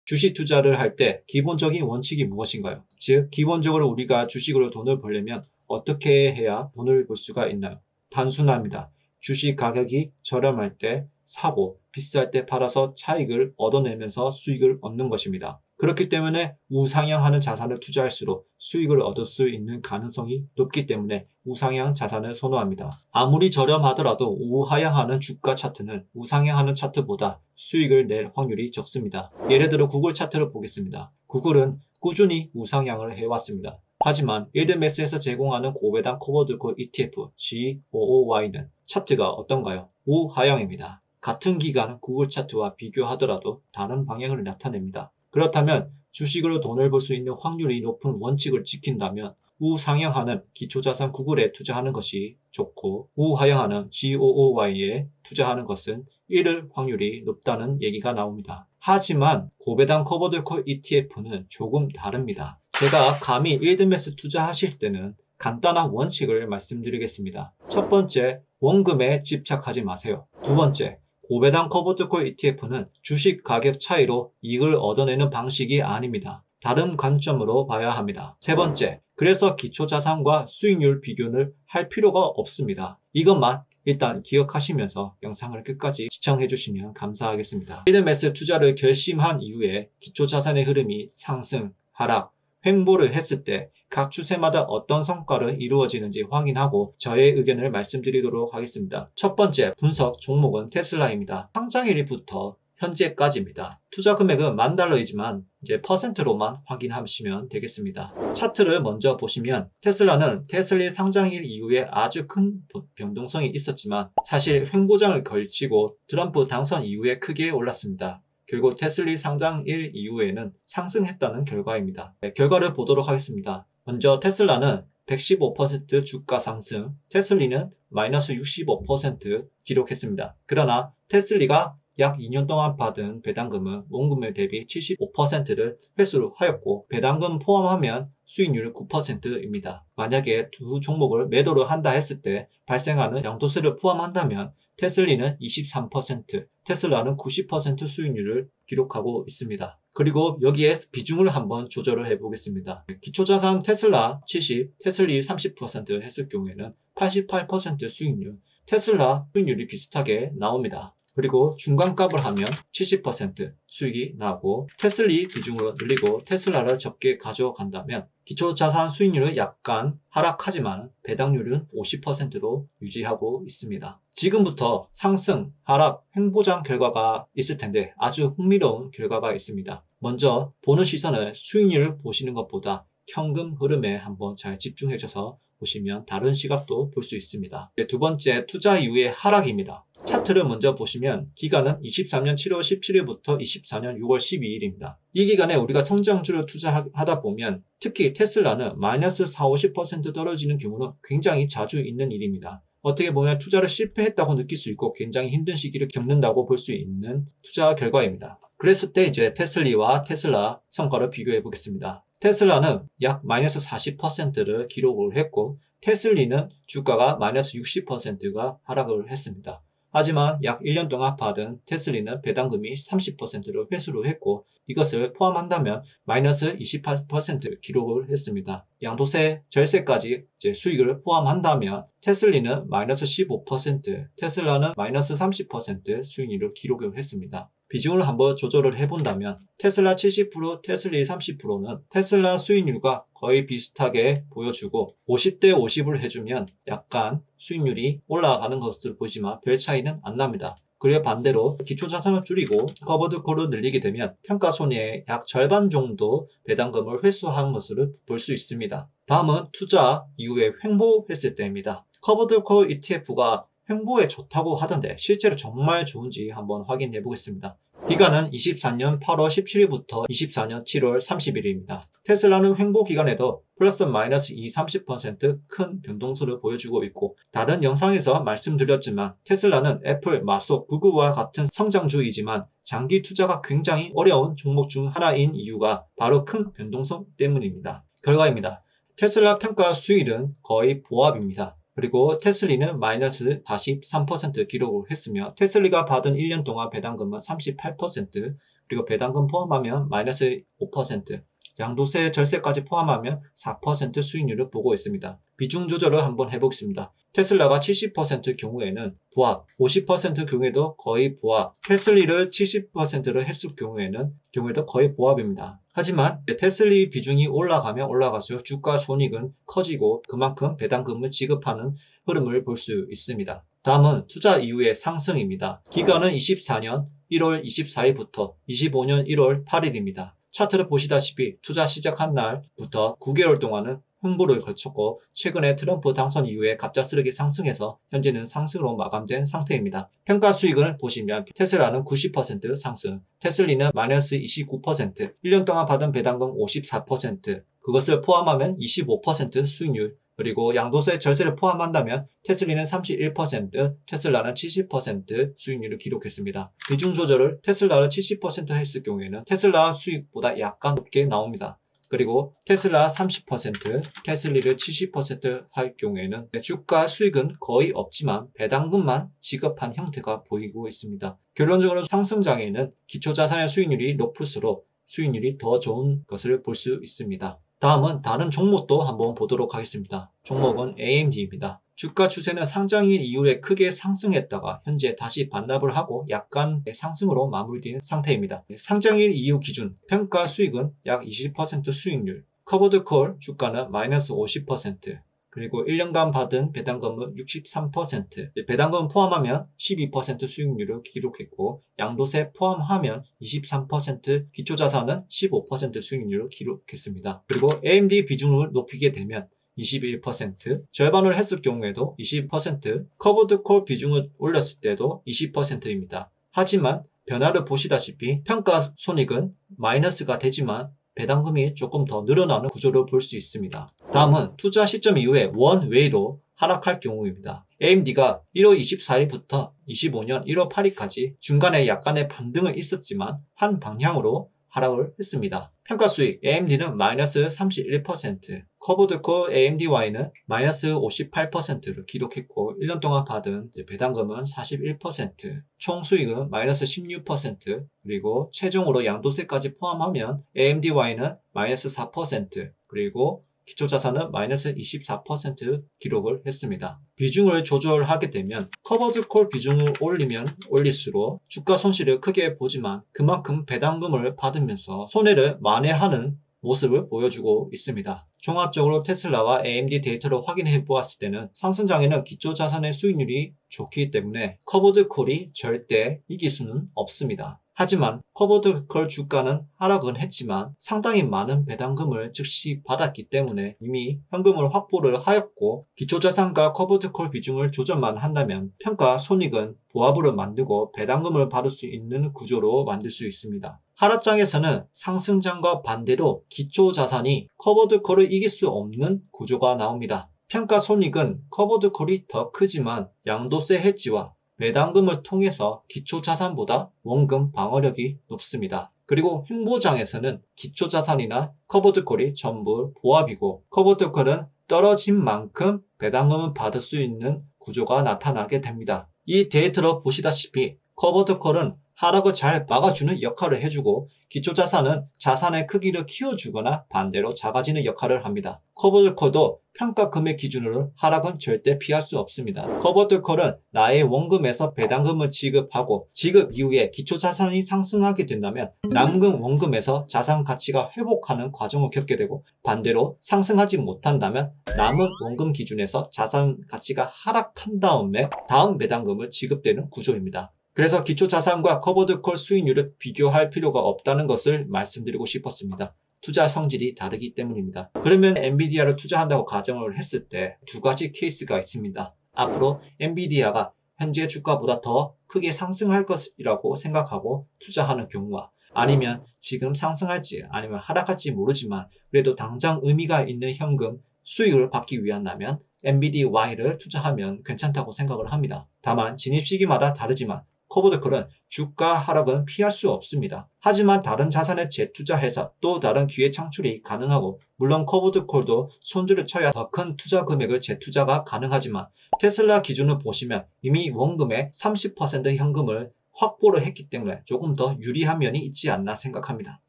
주식 투자를 할 때 기본적인 원칙이 무엇인가요? 즉, 기본적으로 우리가 주식으로 돈을 벌려면 어떻게 해야 돈을 벌 수가 있나요? 단순합니다. 주식 가격이 저렴할 때 사고 비쌀 때 팔아서 차익을 얻어내면서 수익을 얻는 것입니다. 그렇기 때문에 우상향하는 자산을 투자할수록 수익을 얻을 수 있는 가능성이 높기 때문에 우상향 자산을 선호합니다. 아무리 저렴하더라도 우하향하는 주가 차트는 우상향하는 차트보다 수익을 낼 확률이 적습니다. 예를 들어 구글 차트를 보겠습니다. 구글은 꾸준히 우상향을 해왔습니다. 하지만 일드메스에서 제공하는 고배당 코보드콜 ETF GOOY는 차트가 어떤가요? 우하향입니다. 같은 기간 구글 차트와 비교하더라도 다른 방향을 나타냅니다. 그렇다면 주식으로 돈을 벌 수 있는 확률이 높은 원칙을 지킨다면 우상향하는 기초자산 구글에 투자하는 것이 좋고 우하향하는 GOOY에 투자하는 것은 잃을 확률이 높다는 얘기가 나옵니다. 하지만 고배당 코보드콜 ETF는 조금 다릅니다. 제가 감히 일드메스 투자하실 때는 간단한 원칙을 말씀드리겠습니다. 첫 번째, 원금에 집착하지 마세요. 두 번째, 고배당 코보드콜 ETF는 주식 가격 차이로 이익을 얻어내는 방식이 아닙니다. 다른 관점으로 봐야 합니다. 세 번째, 그래서 기초자산과 수익률 비교를 할 필요가 없습니다. 이것만 일단 기억하시면서 영상을 끝까지 시청해주시면 감사하겠습니다. 일드메스 투자를 결심한 이후에 기초자산의 흐름이 상승, 하락, 횡보를 했을 때 각 추세마다 어떤 성과를 이루어지는지 확인하고 저의 의견을 말씀드리도록 하겠습니다. 첫 번째 분석 종목은 테슬라입니다. 상장일부터 현재까지입니다. 투자 금액은 $10,000이지만 이제 퍼센트로만 확인하시면 되겠습니다. 차트를 먼저 보시면 테슬라는 테슬리 상장일 이후에 아주 큰 변동성이 있었지만 사실 횡보장을 걸치고 트럼프 당선 이후에 크게 올랐습니다. 결국 테슬리 상장일 이후에는 상승했다는 결과입니다. 결과를 보도록 하겠습니다. 먼저 테슬라는 115% 주가 상승, 테슬리는 마이너스 65% 기록했습니다. 그러나 테슬리가 약 2년 동안 받은 배당금은 원금에 대비 75%를 회수를 하였고 배당금 포함하면 수익률 9%입니다. 만약에 두 종목을 매도를 한다 했을 때 발생하는 양도세를 포함한다면 테슬리는 23%, 테슬라는 90% 수익률을 기록하고 있습니다. 그리고 여기에 비중을 한번 조절을 해보겠습니다. 기초자산 테슬라 70, 테슬리 30% 했을 경우에는 88% 수익률, 테슬라 수익률이 비슷하게 나옵니다. 그리고 중간값을 하면 70% 수익이 나고 테슬리 비중을 늘리고 테슬라를 적게 가져간다면 기초자산 수익률은 약간 하락하지만 배당률은 50%로 유지하고 있습니다. 지금부터 상승, 하락, 횡보장 결과가 있을 텐데 아주 흥미로운 결과가 있습니다. 먼저 보는 시선을 수익률을 보시는 것보다 현금 흐름에 한번 잘 집중해 줘서 보시면 다른 시각도 볼 수 있습니다. 두 번째, 투자 이후의 하락입니다. 차트를 먼저 보시면 기간은 23년 7월 17일부터 24년 6월 12일입니다. 이 기간에 우리가 성장주를 투자하다 보면 특히 테슬라는 마이너스 40~50% 떨어지는 경우는 굉장히 자주 있는 일입니다. 어떻게 보면 투자를 실패했다고 느낄 수 있고 굉장히 힘든 시기를 겪는다고 볼 수 있는 투자 결과입니다. 그랬을 때 이제 테슬리와 테슬라 성과를 비교해 보겠습니다. 테슬라는 약 마이너스 40%를 기록을 했고 테슬리는 주가가 마이너스 60%가 하락을 했습니다. 하지만 약 1년 동안 받은 테슬리는 배당금이 30%를 회수를 했고 이것을 포함한다면 마이너스 28% 기록을 했습니다. 양도세, 절세까지 수익을 포함한다면 테슬리는 마이너스 15%, 테슬라는 마이너스 30% 수익률을 기록을 했습니다. 비중을 한번 조절을 해본다면 테슬라 70%, 테슬리 30%는 테슬라 수익률과 거의 비슷하게 보여주고 50대 50을 해주면 약간 수익률이 올라가는 것을 보지만 별 차이는 안 납니다. 그리고 반대로 기초자산을 줄이고 커버드 콜을 늘리게 되면 평가손해의 약 절반 정도 배당금을 회수하는 것을 볼 수 있습니다. 다음은 투자 이후에 횡보했을 때입니다. 커버드 콜 ETF가 횡보에 좋다고 하던데 실제로 정말 좋은지 한번 확인해 보겠습니다. 기간은 24년 8월 17일부터 24년 7월 30일입니다. 테슬라는 횡보 기간에도 플러스 마이너스 30% 큰 변동수를 보여주고 있고 다른 영상에서 말씀드렸지만 테슬라는 애플, 마소, 구글과 같은 성장주이지만 장기 투자가 굉장히 어려운 종목 중 하나인 이유가 바로 큰 변동성 때문입니다. 결과입니다. 테슬라 평가 수익은 거의 보합입니다. 그리고 테슬리는 마이너스 43% 기록을 했으며 테슬리가 받은 1년 동안 배당금은 38%, 그리고 배당금 포함하면 마이너스 5%, 양도세 절세까지 포함하면 4% 수익률을 보고 있습니다. 비중 조절을 한번 해보겠습니다. 테슬라가 70% 경우에는 보합, 50% 경우에도 거의 보합, 테슬리를 70%를 했을 경우에도 거의 보합입니다. 하지만 테슬리 비중이 올라가면 올라갈수록 주가 손익은 커지고 그만큼 배당금을 지급하는 흐름을 볼 수 있습니다. 다음은 투자 이후의 상승입니다. 기간은 24년 1월 24일부터 25년 1월 8일입니다. 차트를 보시다시피 투자 시작한 날부터 9개월 동안은 횡보를 거쳤고 최근에 트럼프 당선 이후에 갑작스럽게 상승해서 현재는 상승으로 마감된 상태입니다. 평가 수익을 보시면 테슬라는 90% 상승, 테슬리는 마이너스 29%, 1년 동안 받은 배당금 54%, 그것을 포함하면 25% 수익률, 그리고 양도세 절세를 포함한다면 테슬리는 31%, 테슬라는 70% 수익률을 기록했습니다. 비중 조절을 테슬라를 70% 했을 경우에는 테슬라 수익보다 약간 높게 나옵니다. 그리고 테슬라 30%, 테슬리를 70%할 경우에는 주가 수익은 거의 없지만 배당금만 지급한 형태가 보이고 있습니다. 결론적으로 상승장에는 기초자산의 수익률이 높을수록 수익률이 더 좋은 것을 볼 수 있습니다. 다음은 다른 종목도 한번 보도록 하겠습니다. 종목은 AMD입니다. 주가 추세는 상장일 이후에 크게 상승했다가 현재 다시 반납을 하고 약간 상승으로 마무리된 상태입니다. 상장일 이후 기준 평가 수익은 약 20% 수익률, 커버드 콜 주가는 마이너스 50%, 그리고 1년간 받은 배당금은 63%, 배당금 포함하면 12% 수익률을 기록했고 양도세 포함하면 23%, 기초자산은 15% 수익률을 기록했습니다. 그리고 AMD 비중을 높이게 되면 21%, 절반을 했을 경우에도 20%, 커버드 콜 비중을 올렸을 때도 20%입니다. 하지만 변화를 보시다시피 평가 손익은 마이너스가 되지만 배당금이 조금 더 늘어나는 구조를 볼 수 있습니다. 다음은 투자 시점 이후에 원웨이로 하락할 경우입니다. AMD가 1월 24일부터 25년 1월 8일까지 중간에 약간의 반등은 있었지만 한 방향으로 하락을 했습니다. 평가 수익 AMD는 마이너스 31%, 커버드 콜 AMDY는 마이너스 58%를 기록했고 1년 동안 받은 배당금은 41%, 총 수익은 마이너스 16%, 그리고 최종으로 양도세까지 포함하면 AMDY는 마이너스 4%, 그리고 기초자산은 마이너스 24% 기록을 했습니다. 비중을 조절하게 되면 커버드콜 비중을 올리면 올릴수록 주가 손실을 크게 보지만 그만큼 배당금을 받으면서 손해를 만회하는 모습을 보여주고 있습니다. 종합적으로 테슬라와 AMD 데이터를 확인해 보았을 때는 상승장에는 기초자산의 수익률이 좋기 때문에 커버드콜이 절대 이길 수는 없습니다. 하지만 커버드콜 주가는 하락은 했지만 상당히 많은 배당금을 즉시 받았기 때문에 이미 현금을 확보를 하였고 기초자산과 커버드콜 비중을 조절만 한다면 평가 손익은 보합으로 만들고 배당금을 받을 수 있는 구조로 만들 수 있습니다. 하락장에서는 상승장과 반대로 기초자산이 커버드콜을 이길 수 없는 구조가 나옵니다. 평가 손익은 커버드콜이 더 크지만 양도세 해지와 배당금을 통해서 기초자산보다 원금 방어력이 높습니다. 그리고 횡보장에서는 기초자산이나 커버드콜이 전부 보합이고 커버드콜은 떨어진 만큼 배당금을 받을 수 있는 구조가 나타나게 됩니다. 이 데이터로 보시다시피 커버드콜은 하락을 잘 막아주는 역할을 해주고 기초자산은 자산의 크기를 키워주거나 반대로 작아지는 역할을 합니다. 커버드콜도 평가 금액 기준으로 하락은 절대 피할 수 없습니다. 커버드콜은 나의 원금에서 배당금을 지급하고 지급 이후에 기초자산이 상승하게 된다면 남은 원금에서 자산 가치가 회복하는 과정을 겪게 되고 반대로 상승하지 못한다면 남은 원금 기준에서 자산 가치가 하락한 다음에 다음 배당금을 지급되는 구조입니다. 그래서 기초자산과 커버드콜 수익률을 비교할 필요가 없다는 것을 말씀드리고 싶었습니다. 투자 성질이 다르기 때문입니다. 그러면 엔비디아를 투자한다고 가정을 했을 때 두 가지 케이스가 있습니다. 앞으로 엔비디아가 현재 주가보다 더 크게 상승할 것이라고 생각하고 투자하는 경우와 아니면 지금 상승할지 아니면 하락할지 모르지만 그래도 당장 의미가 있는 현금 수익을 받기 위한다면 NVDY를 투자하면 괜찮다고 생각을 합니다. 다만 진입 시기마다 다르지만 커버드콜은 주가 하락은 피할 수 없습니다. 하지만 다른 자산에 재투자해서 또 다른 기회 창출이 가능하고 물론 커버드콜도 손들을 쳐야 더 큰 투자 금액을 재투자가 가능하지만 테슬라 기준을 보시면 이미 원금의 30% 현금을 확보를 했기 때문에 조금 더 유리한 면이 있지 않나 생각합니다.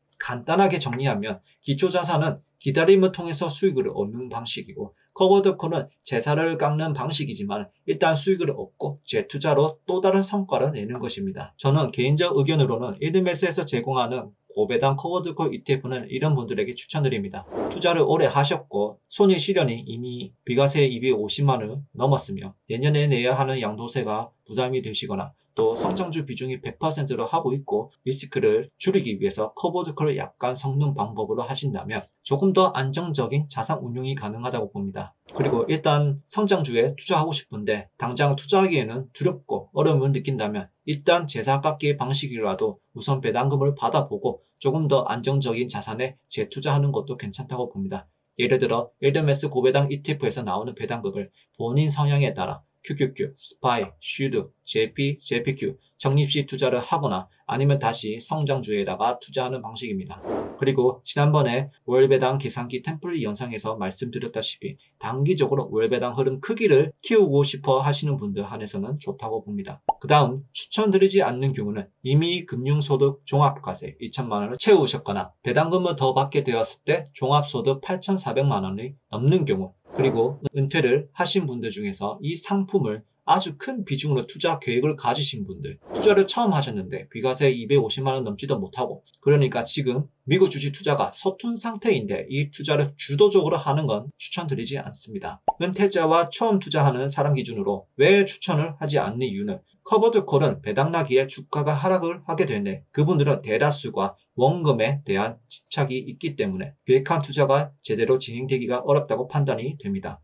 간단하게 정리하면 기초자산은 기다림을 통해서 수익을 얻는 방식이고 커버드콜은 제사를 깎는 방식이지만 일단 수익을 얻고 재투자로 또 다른 성과를 내는 것입니다. 저는 개인적 의견으로는 이드메스에서 제공하는 고배당 커버드콜 ETF는 이런 분들에게 추천드립니다. 투자를 오래 하셨고 손익 실현이 이미 비과세 250만원을 넘었으며 내년에 내야 하는 양도세가 부담이 되시거나 또 성장주 비중이 100%로 하고 있고 리스크를 줄이기 위해서 커버드콜을 약간 섞는 방법으로 하신다면 조금 더 안정적인 자산 운용이 가능하다고 봅니다. 그리고 일단 성장주에 투자하고 싶은데 당장 투자하기에는 두렵고 어려움을 느낀다면 일단 제사 깎기 방식이라도 우선 배당금을 받아보고 조금 더 안정적인 자산에 재투자하는 것도 괜찮다고 봅니다. 예를 들어 일드메스 고배당 ETF에서 나오는 배당금을 본인 성향에 따라 QQQ, SPY, SHUD, JP, JPQ 적립시 투자를 하거나 아니면 다시 성장주에다가 투자하는 방식입니다. 그리고 지난번에 월배당 계산기 템플릿 영상에서 말씀드렸다시피 단기적으로 월배당 흐름 크기를 키우고 싶어 하시는 분들 한해서는 좋다고 봅니다. 그 다음 추천드리지 않는 경우는 이미 금융소득 종합과세 2천만원을 채우셨거나 배당금을 더 받게 되었을 때 종합소득 8,400만원이 넘는 경우 그리고 은퇴를 하신 분들 중에서 이 상품을 아주 큰 비중으로 투자 계획을 가지신 분들 투자를 처음 하셨는데 비과세 250만원 넘지도 못하고 그러니까 지금 미국 주식 투자가 서툰 상태인데 이 투자를 주도적으로 하는 건 추천드리지 않습니다. 은퇴자와 처음 투자하는 사람 기준으로 왜 추천을 하지 않는 이유는 커버드콜은 배당나기에 주가가 하락을 하게 되는데 그분들은 대다수가 원금에 대한 집착이 있기 때문에 계획한 투자가 제대로 진행되기가 어렵다고 판단이 됩니다.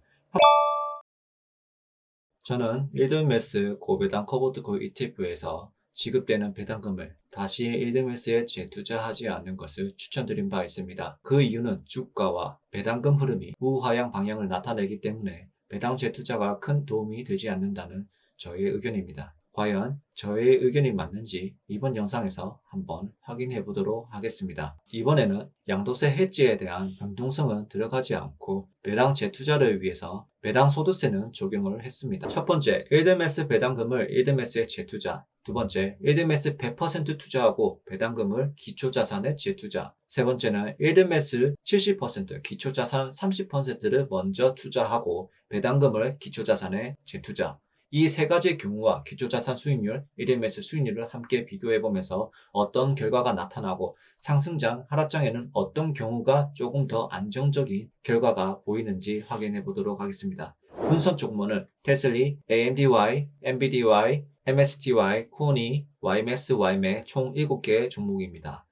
저는 일드메스 고배당 커버드콜 ETF에서 지급되는 배당금을 다시 일드메스에 재투자하지 않는 것을 추천드린 바 있습니다. 그 이유는 주가와 배당금 흐름이 우하향 방향을 나타내기 때문에 배당 재투자가 큰 도움이 되지 않는다는 저의 의견입니다. 과연 저의 의견이 맞는지 이번 영상에서 한번 확인해 보도록 하겠습니다. 이번에는 양도세 해지에 대한 변동성은 들어가지 않고 배당 재투자를 위해서 배당 소득세는 적용을 했습니다. 첫 번째, 1드메스 배당금을 1드메스에 재투자. 두 번째, 1드메스 100% 투자하고 배당금을 기초자산에 재투자. 세 번째는 1드메스 70%, 기초자산 30%를 먼저 투자하고 배당금을 기초자산에 재투자. 이 세 가지 경우와 기초자산 수익률, 1드메스 수익률을 함께 비교해보면서 어떤 결과가 나타나고 상승장, 하락장에는 어떤 경우가 조금 더 안정적인 결과가 보이는지 확인해 보도록 하겠습니다. 분선 종목은 테슬리, AMDY, MBDY, MSTY, 코니, YMAX, YMAC 총 7개의 종목입니다.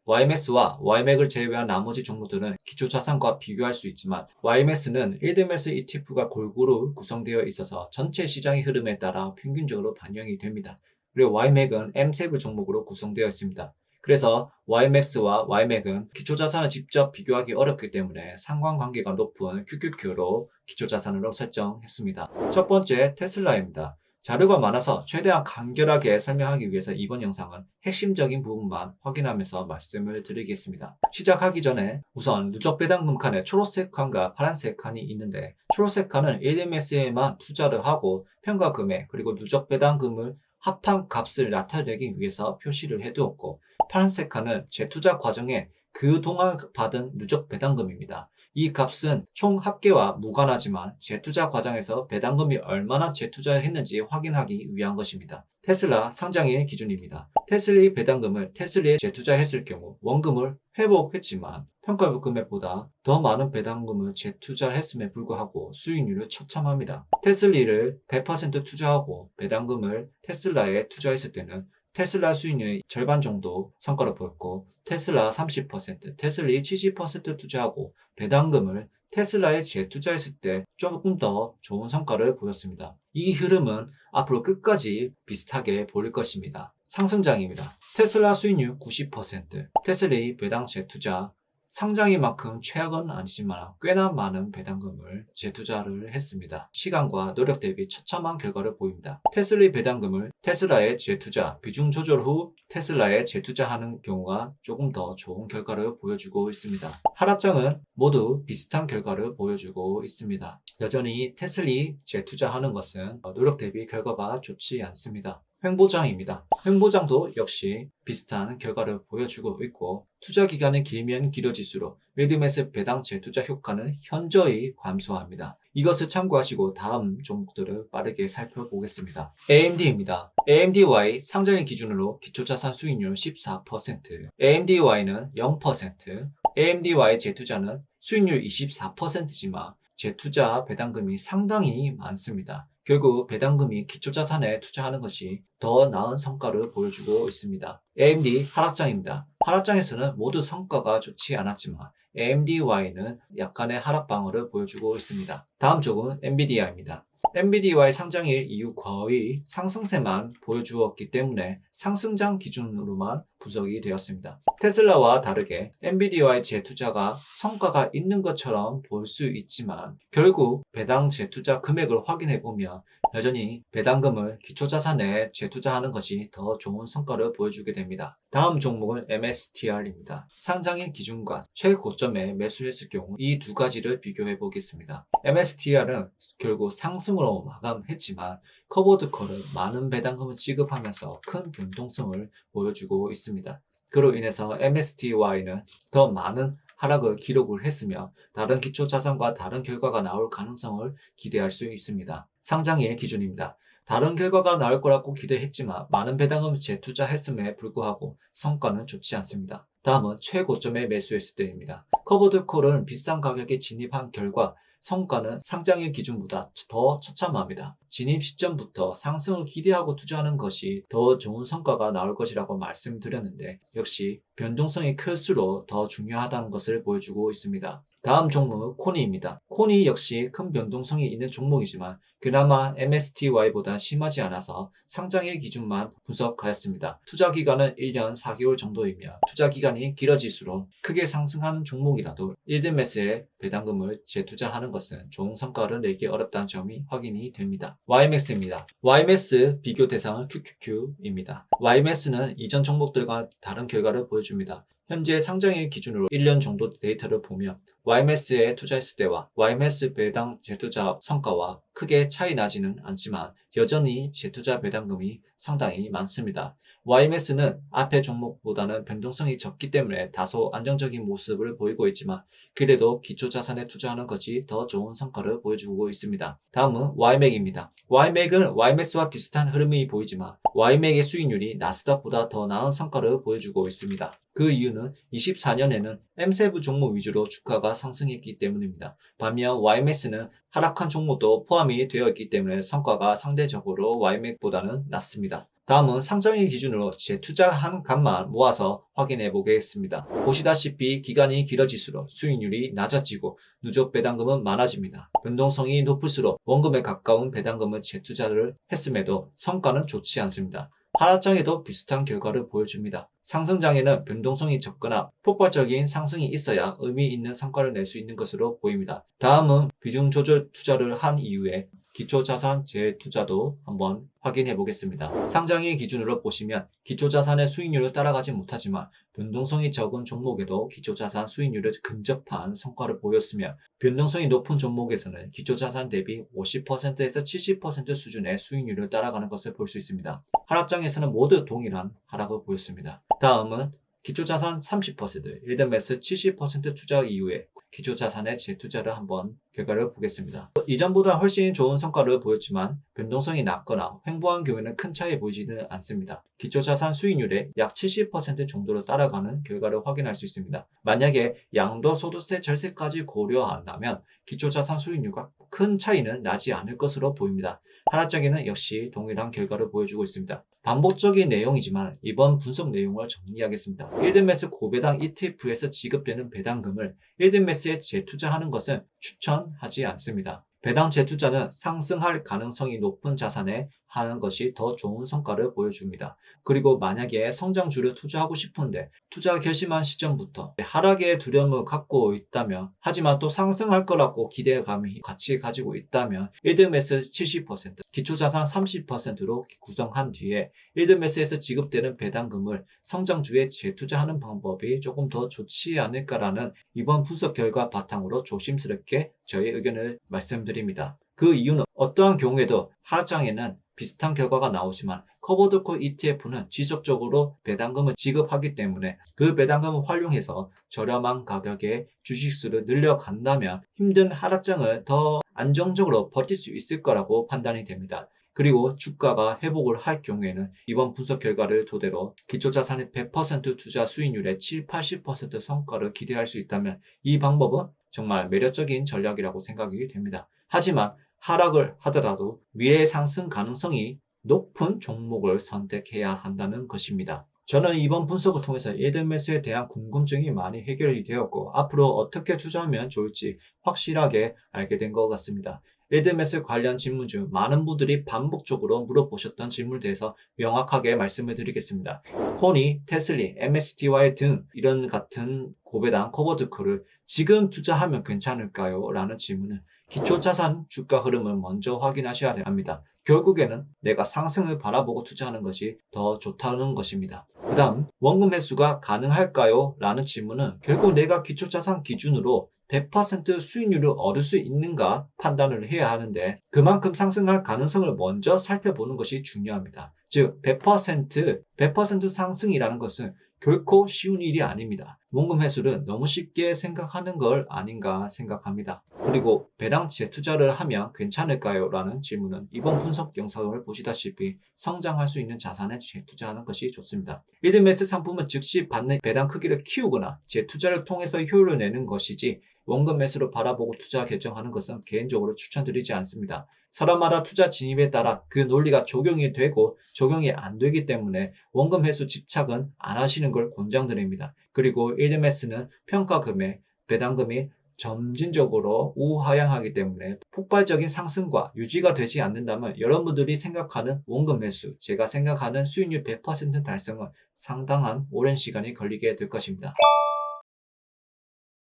YMAX와 YMAC을 제외한 나머지 종목들은 기초자산과 비교할 수 있지만 YMAX는 1드메스 ETF가 골고루 구성되어 있어서 전체 시장의 흐름에 따라 평균적으로 반영이 됩니다. 그리고 YMAC은 MSEV 종목으로 구성되어 있습니다. 그래서 YMAX와 YMAC은 기초자산을 직접 비교하기 어렵기 때문에 상관관계가 높은 QQQ로 기초자산으로 설정했습니다. 첫 번째 테슬라입니다. 자료가 많아서 최대한 간결하게 설명하기 위해서 이번 영상은 핵심적인 부분만 확인하면서 말씀을 드리겠습니다. 시작하기 전에 우선 누적 배당금 칸에 초록색 칸과 파란색 칸이 있는데 초록색 칸은 1DMS에만 투자를 하고 평가 금액 그리고 누적 배당금을 합한 값을 나타내기 위해서 표시를 해두었고 파란색 칸은 재투자 과정에 그동안 받은 누적 배당금입니다. 이 값은 총 합계와 무관하지만 재투자 과정에서 배당금이 얼마나 재투자했는지 확인하기 위한 것입니다. 테슬라 상장일 기준입니다. 테슬리 배당금을 테슬리에 재투자했을 경우 원금을 회복했지만 평가 금액보다 더 많은 배당금을 재투자했음에 불구하고 수익률은 처참합니다. 테슬리를 100% 투자하고 배당금을 테슬라에 투자했을 때는 테슬라 수익률의 절반 정도 성과를 보였고 테슬라 30%, 테슬리 70% 투자하고 배당금을 테슬라에 재투자했을 때 조금 더 좋은 성과를 보였습니다. 이 흐름은 앞으로 끝까지 비슷하게 보일 것입니다. 상승장입니다. 테슬라 수익률 90%, 테슬리 배당 재투자 상장인 만큼 최악은 아니지만 꽤나 많은 배당금을 재투자를 했습니다. 시간과 노력 대비 처참한 결과를 보입니다. 테슬리 배당금을 테슬라에 재투자, 비중 조절 후 테슬라에 재투자하는 경우가 조금 더 좋은 결과를 보여주고 있습니다. 하락장은 모두 비슷한 결과를 보여주고 있습니다. 여전히 테슬리 재투자하는 것은 노력 대비 결과가 좋지 않습니다. 횡보장입니다. 횡보장도 역시 비슷한 결과를 보여주고 있고 투자 기간이 길면 길어질수록 1드메스 배당 재투자 효과는 현저히 감소합니다. 이것을 참고하시고 다음 종목들을 빠르게 살펴보겠습니다. AMD입니다. AMDY 상장일 기준으로 기초자산 수익률 14%, AMDY는 0%, AMDY 재투자는 수익률 24%지만 재투자 배당금이 상당히 많습니다. 결국 배당금이 기초자산에 투자하는 것이 더 나은 성과를 보여주고 있습니다. AMD 하락장입니다. 하락장에서는 모두 성과가 좋지 않았지만 AMDY는 약간의 하락 방어를 보여주고 있습니다. 다음 쪽은 엔비디아입니다. 엔비디아의 상장일 이후 거의 상승세만 보여주었기 때문에 상승장 기준으로만 분석이 되었습니다. 테슬라와 다르게 엔비디아의 재투자가 성과가 있는 것처럼 볼 수 있지만 결국 배당 재투자 금액을 확인해 보면 여전히 배당금을 기초자산에 재투자하는 것이 더 좋은 성과를 보여주게 됩니다. 다음 종목은 MSTR입니다. 상장일 기준과 최고점에 매수했을 경우 이 두 가지를 비교해 보겠습니다. MSTR은 결국 상승으로 마감했지만 커버드 콜은 많은 배당금을 지급하면서 큰 변동성을 보여주고 있습니다. 그로 인해서 MSTY는 더 많은 하락을 기록을 했으며 다른 기초자산과 다른 결과가 나올 가능성을 기대할 수 있습니다. 상장일 기준입니다. 다른 결과가 나올 거라고 기대했지만 많은 배당금을 재투자했음에 불구하고 성과는 좋지 않습니다. 다음은 최고점에 매수했을 때입니다. 커버드 콜은 비싼 가격에 진입한 결과 성과는 상장일 기준보다 더 처참합니다. 진입 시점부터 상승을 기대하고 투자하는 것이 더 좋은 성과가 나올 것이라고 말씀드렸는데 역시 변동성이 클수록 더 중요하다는 것을 보여주고 있습니다. 다음 종목은 코니입니다. 코니 역시 큰 변동성이 있는 종목이지만 그나마 MSTY보다 심하지 않아서 상장일 기준만 분석하였습니다. 투자 기간은 1년 4개월 정도이며 투자 기간이 길어질수록 크게 상승하는 종목이라도 1드메스에 배당금을 재투자하는 것은 좋은 성과를 내기 어렵다는 점이 확인이 됩니다. YMAX입니다. YMAX 비교 대상은 QQQ입니다. YMAX는 이전 종목들과 다른 결과를 보여줍니다. 현재 상장일 기준으로 1년 정도 데이터를 보면 YMS에 투자했을 때와 YMS 배당 재투자 성과와 크게 차이 나지는 않지만 여전히 재투자 배당금이 상당히 많습니다. YMS는 앞의 종목보다는 변동성이 적기 때문에 다소 안정적인 모습을 보이고 있지만 그래도 기초자산에 투자하는 것이 더 좋은 성과를 보여주고 있습니다. 다음은 YMAC입니다. YMAC은 YMS와 비슷한 흐름이 보이지만 YMAC의 수익률이 나스닥보다 더 나은 성과를 보여주고 있습니다. 그 이유는 24년에는 M세부 종목 위주로 주가가 상승했기 때문입니다. 반면 YMS는 하락한 종목도 포함이 되어 있기 때문에 성과가 상대적으로 YMAC보다는 낮습니다. 다음은 상장일 기준으로 재투자한 값만 모아서 확인해 보겠습니다. 보시다시피 기간이 길어질수록 수익률이 낮아지고 누적 배당금은 많아집니다. 변동성이 높을수록 원금에 가까운 배당금을 재투자를 했음에도 성과는 좋지 않습니다. 하락장에도 비슷한 결과를 보여줍니다. 상승장에는 변동성이 적거나 폭발적인 상승이 있어야 의미 있는 성과를 낼 수 있는 것으로 보입니다. 다음은 비중 조절 투자를 한 이후에 기초자산 재투자도 한번 확인해 보겠습니다. 상장일 기준으로 보시면 기초자산의 수익률을 따라가지 못하지만 변동성이 적은 종목에도 기초자산 수익률을 근접한 성과를 보였으며 변동성이 높은 종목에서는 기초자산 대비 50%에서 70% 수준의 수익률을 따라가는 것을 볼 수 있습니다. 하락장에서는 모두 동일한 하락을 보였습니다. 다음은 기초자산 30%, 일드매스 70% 투자 이후에 기초자산의 재투자를 한번 결과를 보겠습니다. 이전보다 훨씬 좋은 성과를 보였지만 변동성이 낮거나 횡보한 경우에는 큰 차이 보이지는 않습니다. 기초자산 수익률의 약 70% 정도로 따라가는 결과를 확인할 수 있습니다. 만약에 양도소득세 절세까지 고려한다면 기초자산 수익률과 큰 차이는 나지 않을 것으로 보입니다. 하락장에는 역시 동일한 결과를 보여주고 있습니다. 반복적인 내용이지만 이번 분석 내용을 정리하겠습니다. 일드매스 고배당 ETF에서 지급되는 배당금을 일드매스에 재투자하는 것은 추천하지 않습니다. 배당 재투자는 상승할 가능성이 높은 자산에 하는 것이 더 좋은 성과를 보여줍니다. 그리고 만약에 성장주를 투자하고 싶은데 투자 결심한 시점부터 하락의 두려움을 갖고 있다면 하지만 또 상승할 거라고 기대감이 같이 가지고 있다면 일드매스 70%, 기초자산 30%로 구성한 뒤에 일드매스에서 지급되는 배당금을 성장주에 재투자하는 방법이 조금 더 좋지 않을까라는 이번 분석 결과 바탕으로 조심스럽게 저의 의견을 말씀드립니다. 그 이유는 어떠한 경우에도 하락장에는 비슷한 결과가 나오지만 커버드콜 ETF는 지속적으로 배당금을 지급하기 때문에 그 배당금을 활용해서 저렴한 가격에 주식수를 늘려간다면 힘든 하락장을 더 안정적으로 버틸 수 있을 거라고 판단이 됩니다. 그리고 주가가 회복을 할 경우에는 이번 분석 결과를 토대로 기초자산의 100% 투자 수익률의 7, 80% 성과를 기대할 수 있다면 이 방법은 정말 매력적인 전략이라고 생각이 됩니다. 하지만 하락을 하더라도 미래 상승 가능성이 높은 종목을 선택해야 한다는 것입니다. 저는 이번 분석을 통해서 일드매스에 대한 궁금증이 많이 해결이 되었고 앞으로 어떻게 투자하면 좋을지 확실하게 알게 된 것 같습니다. 일드매스 관련 질문 중 많은 분들이 반복적으로 물어보셨던 질문에 대해서 명확하게 말씀을 드리겠습니다. 코니, 테슬리, MSTY 등 이런 같은 고배당 커버드콜을 지금 투자하면 괜찮을까요? 라는 질문은 기초자산 주가 흐름을 먼저 확인하셔야 합니다. 결국에는 내가 상승을 바라보고 투자하는 것이 더 좋다는 것입니다. 그 다음 원금 회수가 가능할까요? 라는 질문은 결국 내가 기초자산 기준으로 100% 수익률을 얻을 수 있는가 판단을 해야 하는데 그만큼 상승할 가능성을 먼저 살펴보는 것이 중요합니다. 즉 100% 상승이라는 것은 결코 쉬운 일이 아닙니다. 원금 회수를 너무 쉽게 생각하는 걸 아닌가 생각합니다. 그리고 배당 재투자를 하면 괜찮을까요? 라는 질문은 이번 분석 영상을 보시다시피 성장할 수 있는 자산에 재투자하는 것이 좋습니다. 일드매스 상품은 즉시 받는 배당 크기를 키우거나 재투자를 통해서 효율을 내는 것이지 원금 매수로 바라보고 투자 결정하는 것은 개인적으로 추천드리지 않습니다. 사람마다 투자 진입에 따라 그 논리가 적용이 되고 적용이 안 되기 때문에 원금 회수 집착은 안 하시는 걸 권장드립니다. 그리고 일드매스는 평가 금액, 배당금이 점진적으로 우하향하기 때문에 폭발적인 상승과 유지가 되지 않는다면 여러분들이 생각하는 원금 매수, 제가 생각하는 수익률 100% 달성은 상당한 오랜 시간이 걸리게 될 것입니다.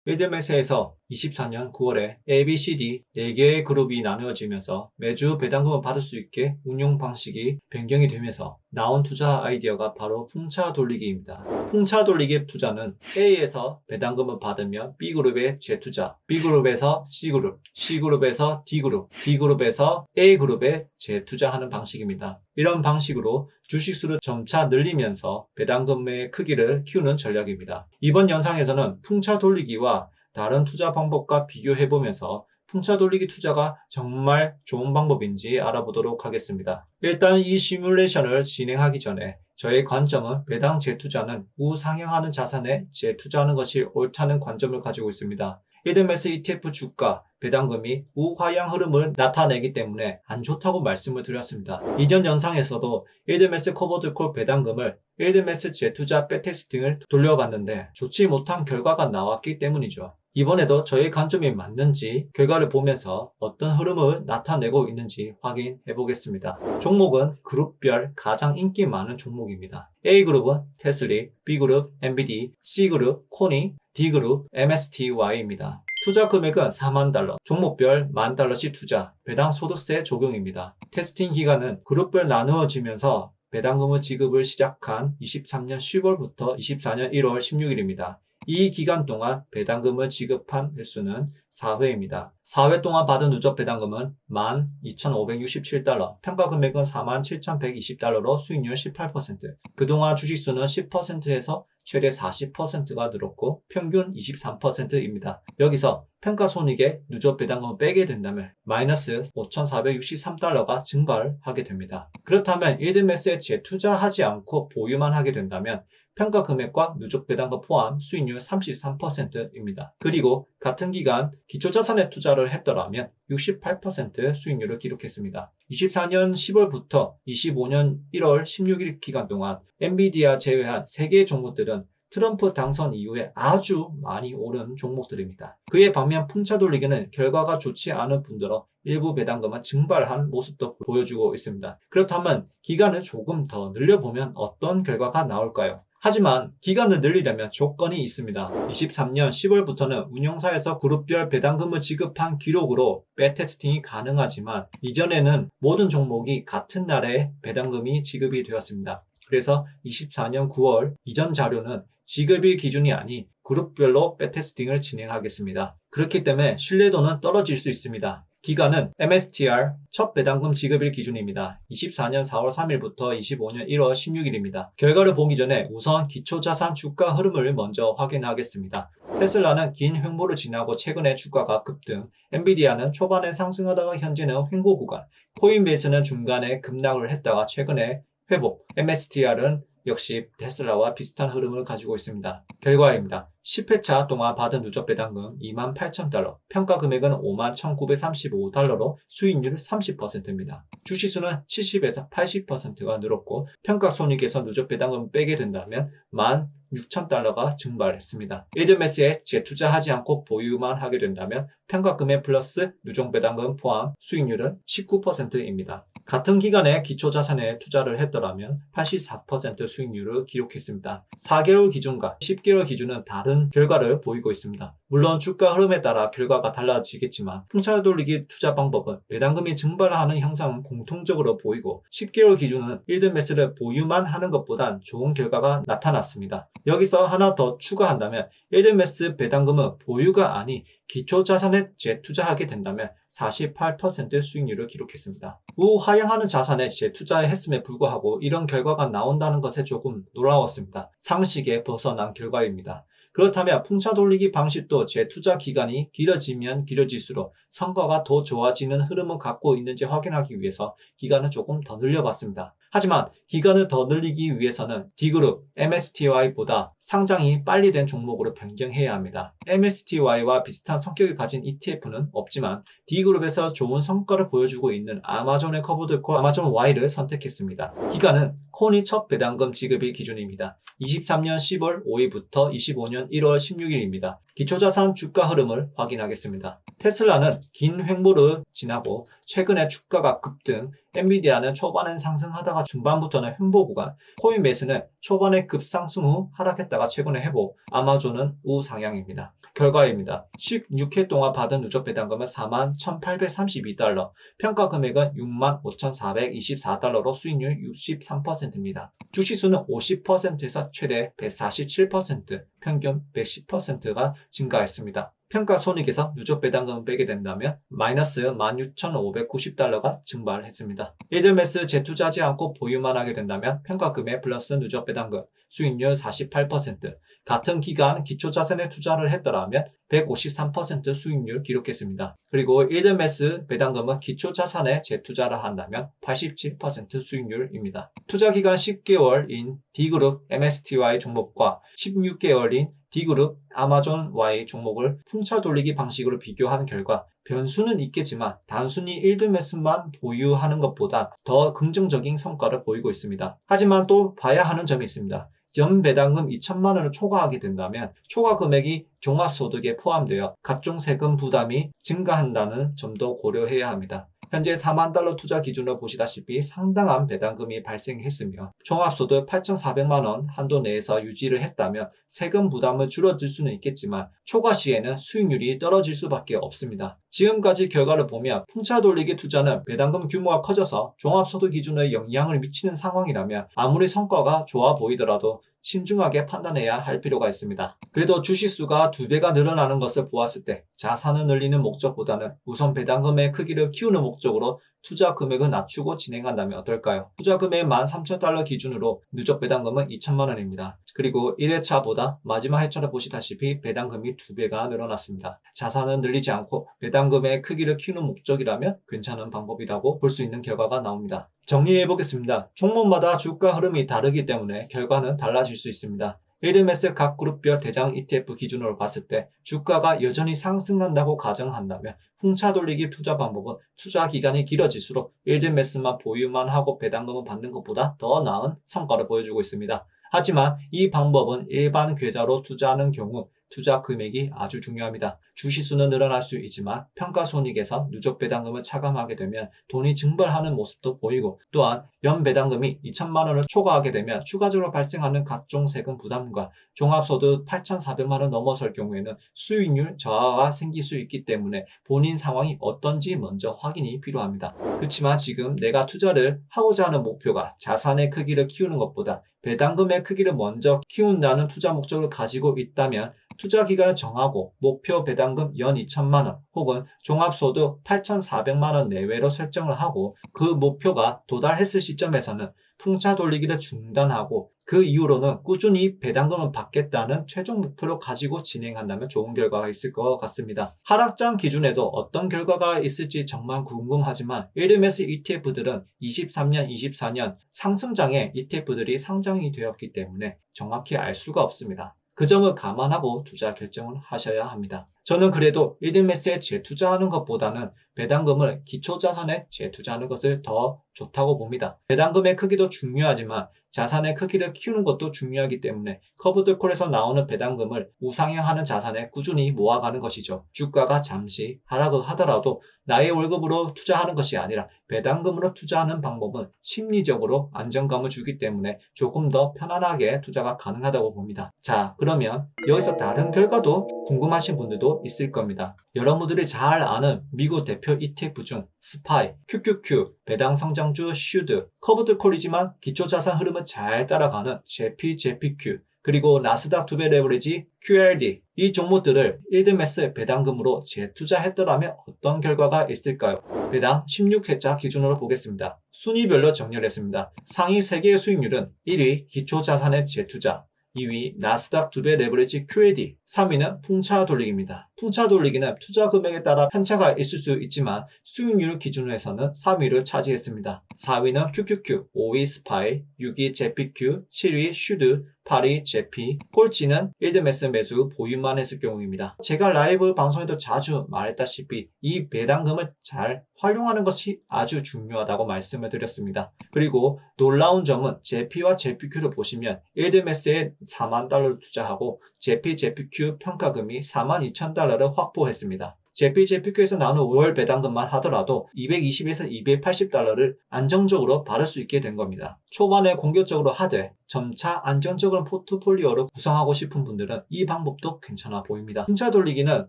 일드매스에서 24년 9월에 ABCD 4개의 그룹이 나누어지면서 매주 배당금을 받을 수 있게 운용 방식이 변경이 되면서 나온 투자 아이디어가 바로 풍차 돌리기입니다. 풍차 돌리기 투자는 A에서 배당금을 받으면 B그룹에 재투자, B그룹에서 C그룹, C그룹에서 D그룹, D그룹에서 A그룹에 재투자하는 방식입니다. 이런 방식으로 주식수를 점차 늘리면서 배당금의 크기를 키우는 전략입니다. 이번 영상에서는 풍차 돌리기와 다른 투자 방법과 비교해보면서 풍차 돌리기 투자가 정말 좋은 방법인지 알아보도록 하겠습니다. 일단 이 시뮬레이션을 진행하기 전에 저의 관점은 배당 재투자는 우상향하는 자산에 재투자하는 것이 옳다는 관점을 가지고 있습니다. 에드메스 ETF 주가, 배당금이 우하향 흐름을 나타내기 때문에 안 좋다고 말씀을 드렸습니다. 이전 영상에서도 에드메스 커버드콜 배당금을 에드메스 재투자 백테스팅을 돌려봤는데 좋지 못한 결과가 나왔기 때문이죠. 이번에도 저의 관점이 맞는지 결과를 보면서 어떤 흐름을 나타내고 있는지 확인해 보겠습니다. 종목은 그룹별 가장 인기 많은 종목입니다. A그룹은 테슬리, B그룹 엔비디, C그룹 코니, D그룹 MSTY입니다. 투자 금액은 4만 달러, 종목별 $10,000씩 투자, 배당 소득세 적용입니다. 테스팅 기간은 그룹별 나누어지면서 배당금의 지급을 시작한 23년 10월부터 24년 1월 16일입니다. 이 기간 동안 배당금을 지급한 횟수는 4회입니다. 4회 동안 받은 누적 배당금은 12,567달러, 평가 금액은 47,120달러로 수익률 18%. 그동안 주식수는 10%에서 최대 40%가 늘었고 평균 23%입니다. 여기서 평가손익의 누적 배당금을 빼게 된다면 마이너스 5,463달러가 증발하게 됩니다. 그렇다면 에드메스에 재투자하지 않고 보유만 하게 된다면 평가 금액과 누적 배당금 포함 수익률 33%입니다. 그리고 같은 기간 기초자산에 투자를 했더라면 68% 수익률을 기록했습니다. 24년 10월부터 25년 1월 16일 기간 동안 엔비디아 제외한 3개의 종목들은 트럼프 당선 이후에 아주 많이 오른 종목들입니다. 그에 반면 풍차 돌리기는 결과가 좋지 않은 분들은 일부 배당금은 증발한 모습도 보여주고 있습니다. 그렇다면 기간을 조금 더 늘려보면 어떤 결과가 나올까요? 하지만 기간을 늘리려면 조건이 있습니다. 23년 10월부터는 운영사에서 그룹별 배당금을 지급한 기록으로 백테스팅이 가능하지만 이전에는 모든 종목이 같은 날에 배당금이 지급이 되었습니다. 그래서 24년 9월 이전 자료는 지급일 기준이 아닌 그룹별로 백테스팅을 진행하겠습니다. 그렇기 때문에 신뢰도는 떨어질 수 있습니다. 기간은 MSTR 첫 배당금 지급일 기준입니다. 24년 4월 3일부터 25년 1월 16일입니다. 결과를 보기 전에 우선 기초자산 주가 흐름을 먼저 확인하겠습니다. 테슬라는 긴 횡보를 지나고 최근에 주가가 급등, 엔비디아는 초반에 상승하다가 현재는 횡보 구간, 코인베이스는 중간에 급락을 했다가 최근에 회복, MSTR은 역시 테슬라와 비슷한 흐름을 가지고 있습니다. 결과입니다. 10회차 동안 받은 누적 배당금 28,000달러, 평가 금액은 51,935달러로 수익률 30%입니다. 주식수는 70에서 80%가 늘었고 평가 손익에서 누적 배당금을 빼게 된다면 16,000달러가 증발했습니다. 에드메스에 재투자하지 않고 보유만 하게 된다면 평가 금액 플러스 누적 배당금 포함 수익률은 19%입니다. 같은 기간에 기초자산에 투자를 했더라면 84% 수익률을 기록했습니다. 4개월 기준과 10개월 기준은 다른 결과를 보이고 있습니다. 물론 주가 흐름에 따라 결과가 달라지겠지만 풍차 돌리기 투자 방법은 배당금이 증발하는 형상은 공통적으로 보이고 10개월 기준은 에드메스를 보유만 하는 것보단 좋은 결과가 나타났습니다. 여기서 하나 더 추가한다면 에드메스 배당금은 보유가 아닌 기초자산에 재투자하게 된다면 48% 수익률을 기록했습니다. 우하향하는 자산에 재투자했음에 불구하고 이런 결과가 나온다는 것에 조금 놀라웠습니다. 상식에 벗어난 결과입니다. 그렇다면 풍차 돌리기 방식도 재투자 기간이 길어지면 길어질수록 성과가 더 좋아지는 흐름을 갖고 있는지 확인하기 위해서 기간을 조금 더 늘려봤습니다. 하지만 기간을 더 늘리기 위해서는 D그룹, MSTY보다 상장이 빨리 된 종목으로 변경해야 합니다. MSTY와 비슷한 성격을 가진 ETF는 없지만 D그룹에서 좋은 성과를 보여주고 있는 아마존의 커버드콜 아마존 Y를 선택했습니다. 기간은 코니 첫 배당금 지급일 기준입니다. 23년 10월 5일부터 25년 1월 16일입니다. 기초자산 주가 흐름을 확인하겠습니다. 테슬라는 긴 횡보를 지나고 최근에 주가가 급등, 엔비디아는 초반엔 상승하다가 중반부터는 횡보 구간, 코인베이스는 초반에 급상승 후 하락했다가 최근에 회복, 아마존은 우상향입니다. 결과입니다. 16회 동안 받은 누적 배당금은 41,832달러, 평가 금액은 65,424달러로 수익률 63%입니다. 주식수는 50%에서 최대 147%, 평균 110%가 증가했습니다. 평가 손익에서 누적 배당금을 빼게 된다면 마이너스 16,590달러가 증발했습니다. 에이드메스 재투자하지 않고 보유만 하게 된다면 평가금액 플러스 누적 배당금, 수익률 48%, 같은 기간 기초자산에 투자를 했더라면 153% 수익률 기록했습니다. 그리고 에이드메스 배당금은 기초자산에 재투자를 한다면 87% 수익률입니다. 투자기간 10개월인 D그룹 MSTY 종목과 16개월인 D그룹 아마존 Y 종목을 풍차 돌리기 방식으로 비교한 결과 변수는 있겠지만 단순히 1드메스만 보유하는 것보다 더 긍정적인 성과를 보이고 있습니다. 하지만 또 봐야 하는 점이 있습니다. 연 배당금 2천만 원을 초과하게 된다면 초과 금액이 종합소득에 포함되어 각종 세금 부담이 증가한다는 점도 고려해야 합니다. 현재 4만 달러 투자 기준으로 보시다시피 상당한 배당금이 발생했으며 종합소득 8,400만 원 한도 내에서 유지를 했다면 세금 부담을 줄어들 수는 있겠지만 초과 시에는 수익률이 떨어질 수밖에 없습니다. 지금까지 결과를 보면 풍차 돌리기 투자는 배당금 규모가 커져서 종합소득 기준에 영향을 미치는 상황이라면 아무리 성과가 좋아 보이더라도 신중하게 판단해야 할 필요가 있습니다. 그래도 주식수가 2배가 늘어나는 것을 보았을 때 자산을 늘리는 목적보다는 우선 배당금의 크기를 키우는 목적으로 투자 금액을 낮추고 진행한다면 어떨까요? 투자 금액 13,000달러 기준으로 누적 배당금은 2천만 원입니다. 그리고 1회차보다 마지막 회차를 보시다시피 배당금이 2배가 늘어났습니다. 자산을 늘리지 않고 배당금의 크기를 키우는 목적이라면 괜찮은 방법이라고 볼 수 있는 결과가 나옵니다. 정리해 보겠습니다. 종목마다 주가 흐름이 다르기 때문에 결과는 달라질 수 있습니다. 에이드메스 각 그룹별 대장 ETF 기준으로 봤을 때 주가가 여전히 상승한다고 가정한다면 풍차 돌리기 투자 방법은 투자 기간이 길어질수록 에이드메스만 보유만 하고 배당금을 받는 것보다 더 나은 성과를 보여주고 있습니다. 하지만 이 방법은 일반 계좌로 투자하는 경우 투자 금액이 아주 중요합니다. 주식수는 늘어날 수 있지만 평가손익에서 누적 배당금을 차감하게 되면 돈이 증발하는 모습도 보이고 또한 연 배당금이 2천만 원을 초과하게 되면 추가적으로 발생하는 각종 세금 부담과 종합소득 8,400만 원 넘어설 경우에는 수익률 저하가 생길 수 있기 때문에 본인 상황이 어떤지 먼저 확인이 필요합니다. 그렇지만 지금 내가 투자를 하고자 하는 목표가 자산의 크기를 키우는 것보다 배당금의 크기를 먼저 키운다는 투자 목적을 가지고 있다면 투자 기간을 정하고 목표 배당금 연 2천만 원 혹은 종합소득 8,400만 원 내외로 설정을 하고 그 목표가 도달했을 시점에서는 풍차 돌리기를 중단하고 그 이후로는 꾸준히 배당금을 받겠다는 최종 목표를 가지고 진행한다면 좋은 결과가 있을 것 같습니다. 하락장 기준에도 어떤 결과가 있을지 정말 궁금하지만 에이드메스 ETF들은 23년, 24년 상승장에 ETF들이 상장이 되었기 때문에 정확히 알 수가 없습니다. 그 점을 감안하고 투자 결정을 하셔야 합니다. 저는 그래도 에이드메스에 재투자하는 것보다는 배당금을 기초자산에 재투자하는 것을 더 좋다고 봅니다. 배당금의 크기도 중요하지만 자산의 크기를 키우는 것도 중요하기 때문에 커브드콜에서 나오는 배당금을 우상향하는 자산에 꾸준히 모아가는 것이죠. 주가가 잠시 하락을 하더라도 나의 월급으로 투자하는 것이 아니라 배당금으로 투자하는 방법은 심리적으로 안정감을 주기 때문에 조금 더 편안하게 투자가 가능하다고 봅니다. 자, 그러면 여기서 다른 결과도 궁금하신 분들도 있을 겁니다. 여러분들이 잘 아는 미국 대표 ETF 중 스파이, QQQ, 배당 성장주 슈드, 커브드콜이지만 기초자산 흐름을 잘 따라가는 JPQ, 그리고 나스닥 2배 레버리지 QLD, 이 종목들을 에이드메스 배당금으로 재투자했더라면 어떤 결과가 있을까요? 배당 16회차 기준으로 보겠습니다. 순위별로 정렬했습니다. 상위 3개의 수익률은 1위 기초자산의 재투자, 2위 나스닥 2배 레버리지 QAD, 3위는 풍차 돌리기입니다. 풍차 돌리기는 투자 금액에 따라 편차가 있을 수 있지만 수익률 기준으로 해서는 3위를 차지했습니다. 4위는 QQQ, 5위 스파이, 6위 JPQ, 7위 슈드, 파리, 제피, 꼴찌는 일드메스 매수 보유만 했을 경우입니다. 제가 라이브 방송에도 자주 말했다시피 이 배당금을 잘 활용하는 것이 아주 중요하다고 말씀을 드렸습니다. 그리고 놀라운 점은 제피와 제피큐를 보시면 일드메스에 4만 달러를 투자하고 제피큐 평가금이 42,000달러를 확보했습니다. 제피큐에서 나오는 5월 배당금만 하더라도 220에서 280달러를 안정적으로 받을 수 있게 된 겁니다. 초반에 공격적으로 하되 점차 안정적인 포트폴리오를 구성하고 싶은 분들은 이 방법도 괜찮아 보입니다. 풍차 돌리기는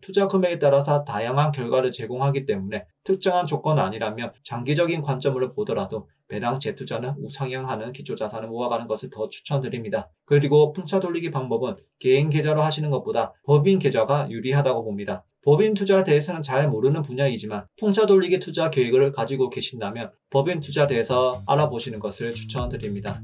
투자 금액에 따라서 다양한 결과를 제공하기 때문에 특정한 조건 아니라면 장기적인 관점으로 보더라도 배당 재투자는 우상향하는 기초자산을 모아가는 것을 더 추천드립니다. 그리고 풍차 돌리기 방법은 개인 계좌로 하시는 것보다 법인 계좌가 유리하다고 봅니다. 법인 투자에 대해서는 잘 모르는 분야이지만 풍차 돌리기 투자 계획을 가지고 계신다면 법인 투자에 대해서 알아보시는 것을 추천드립니다.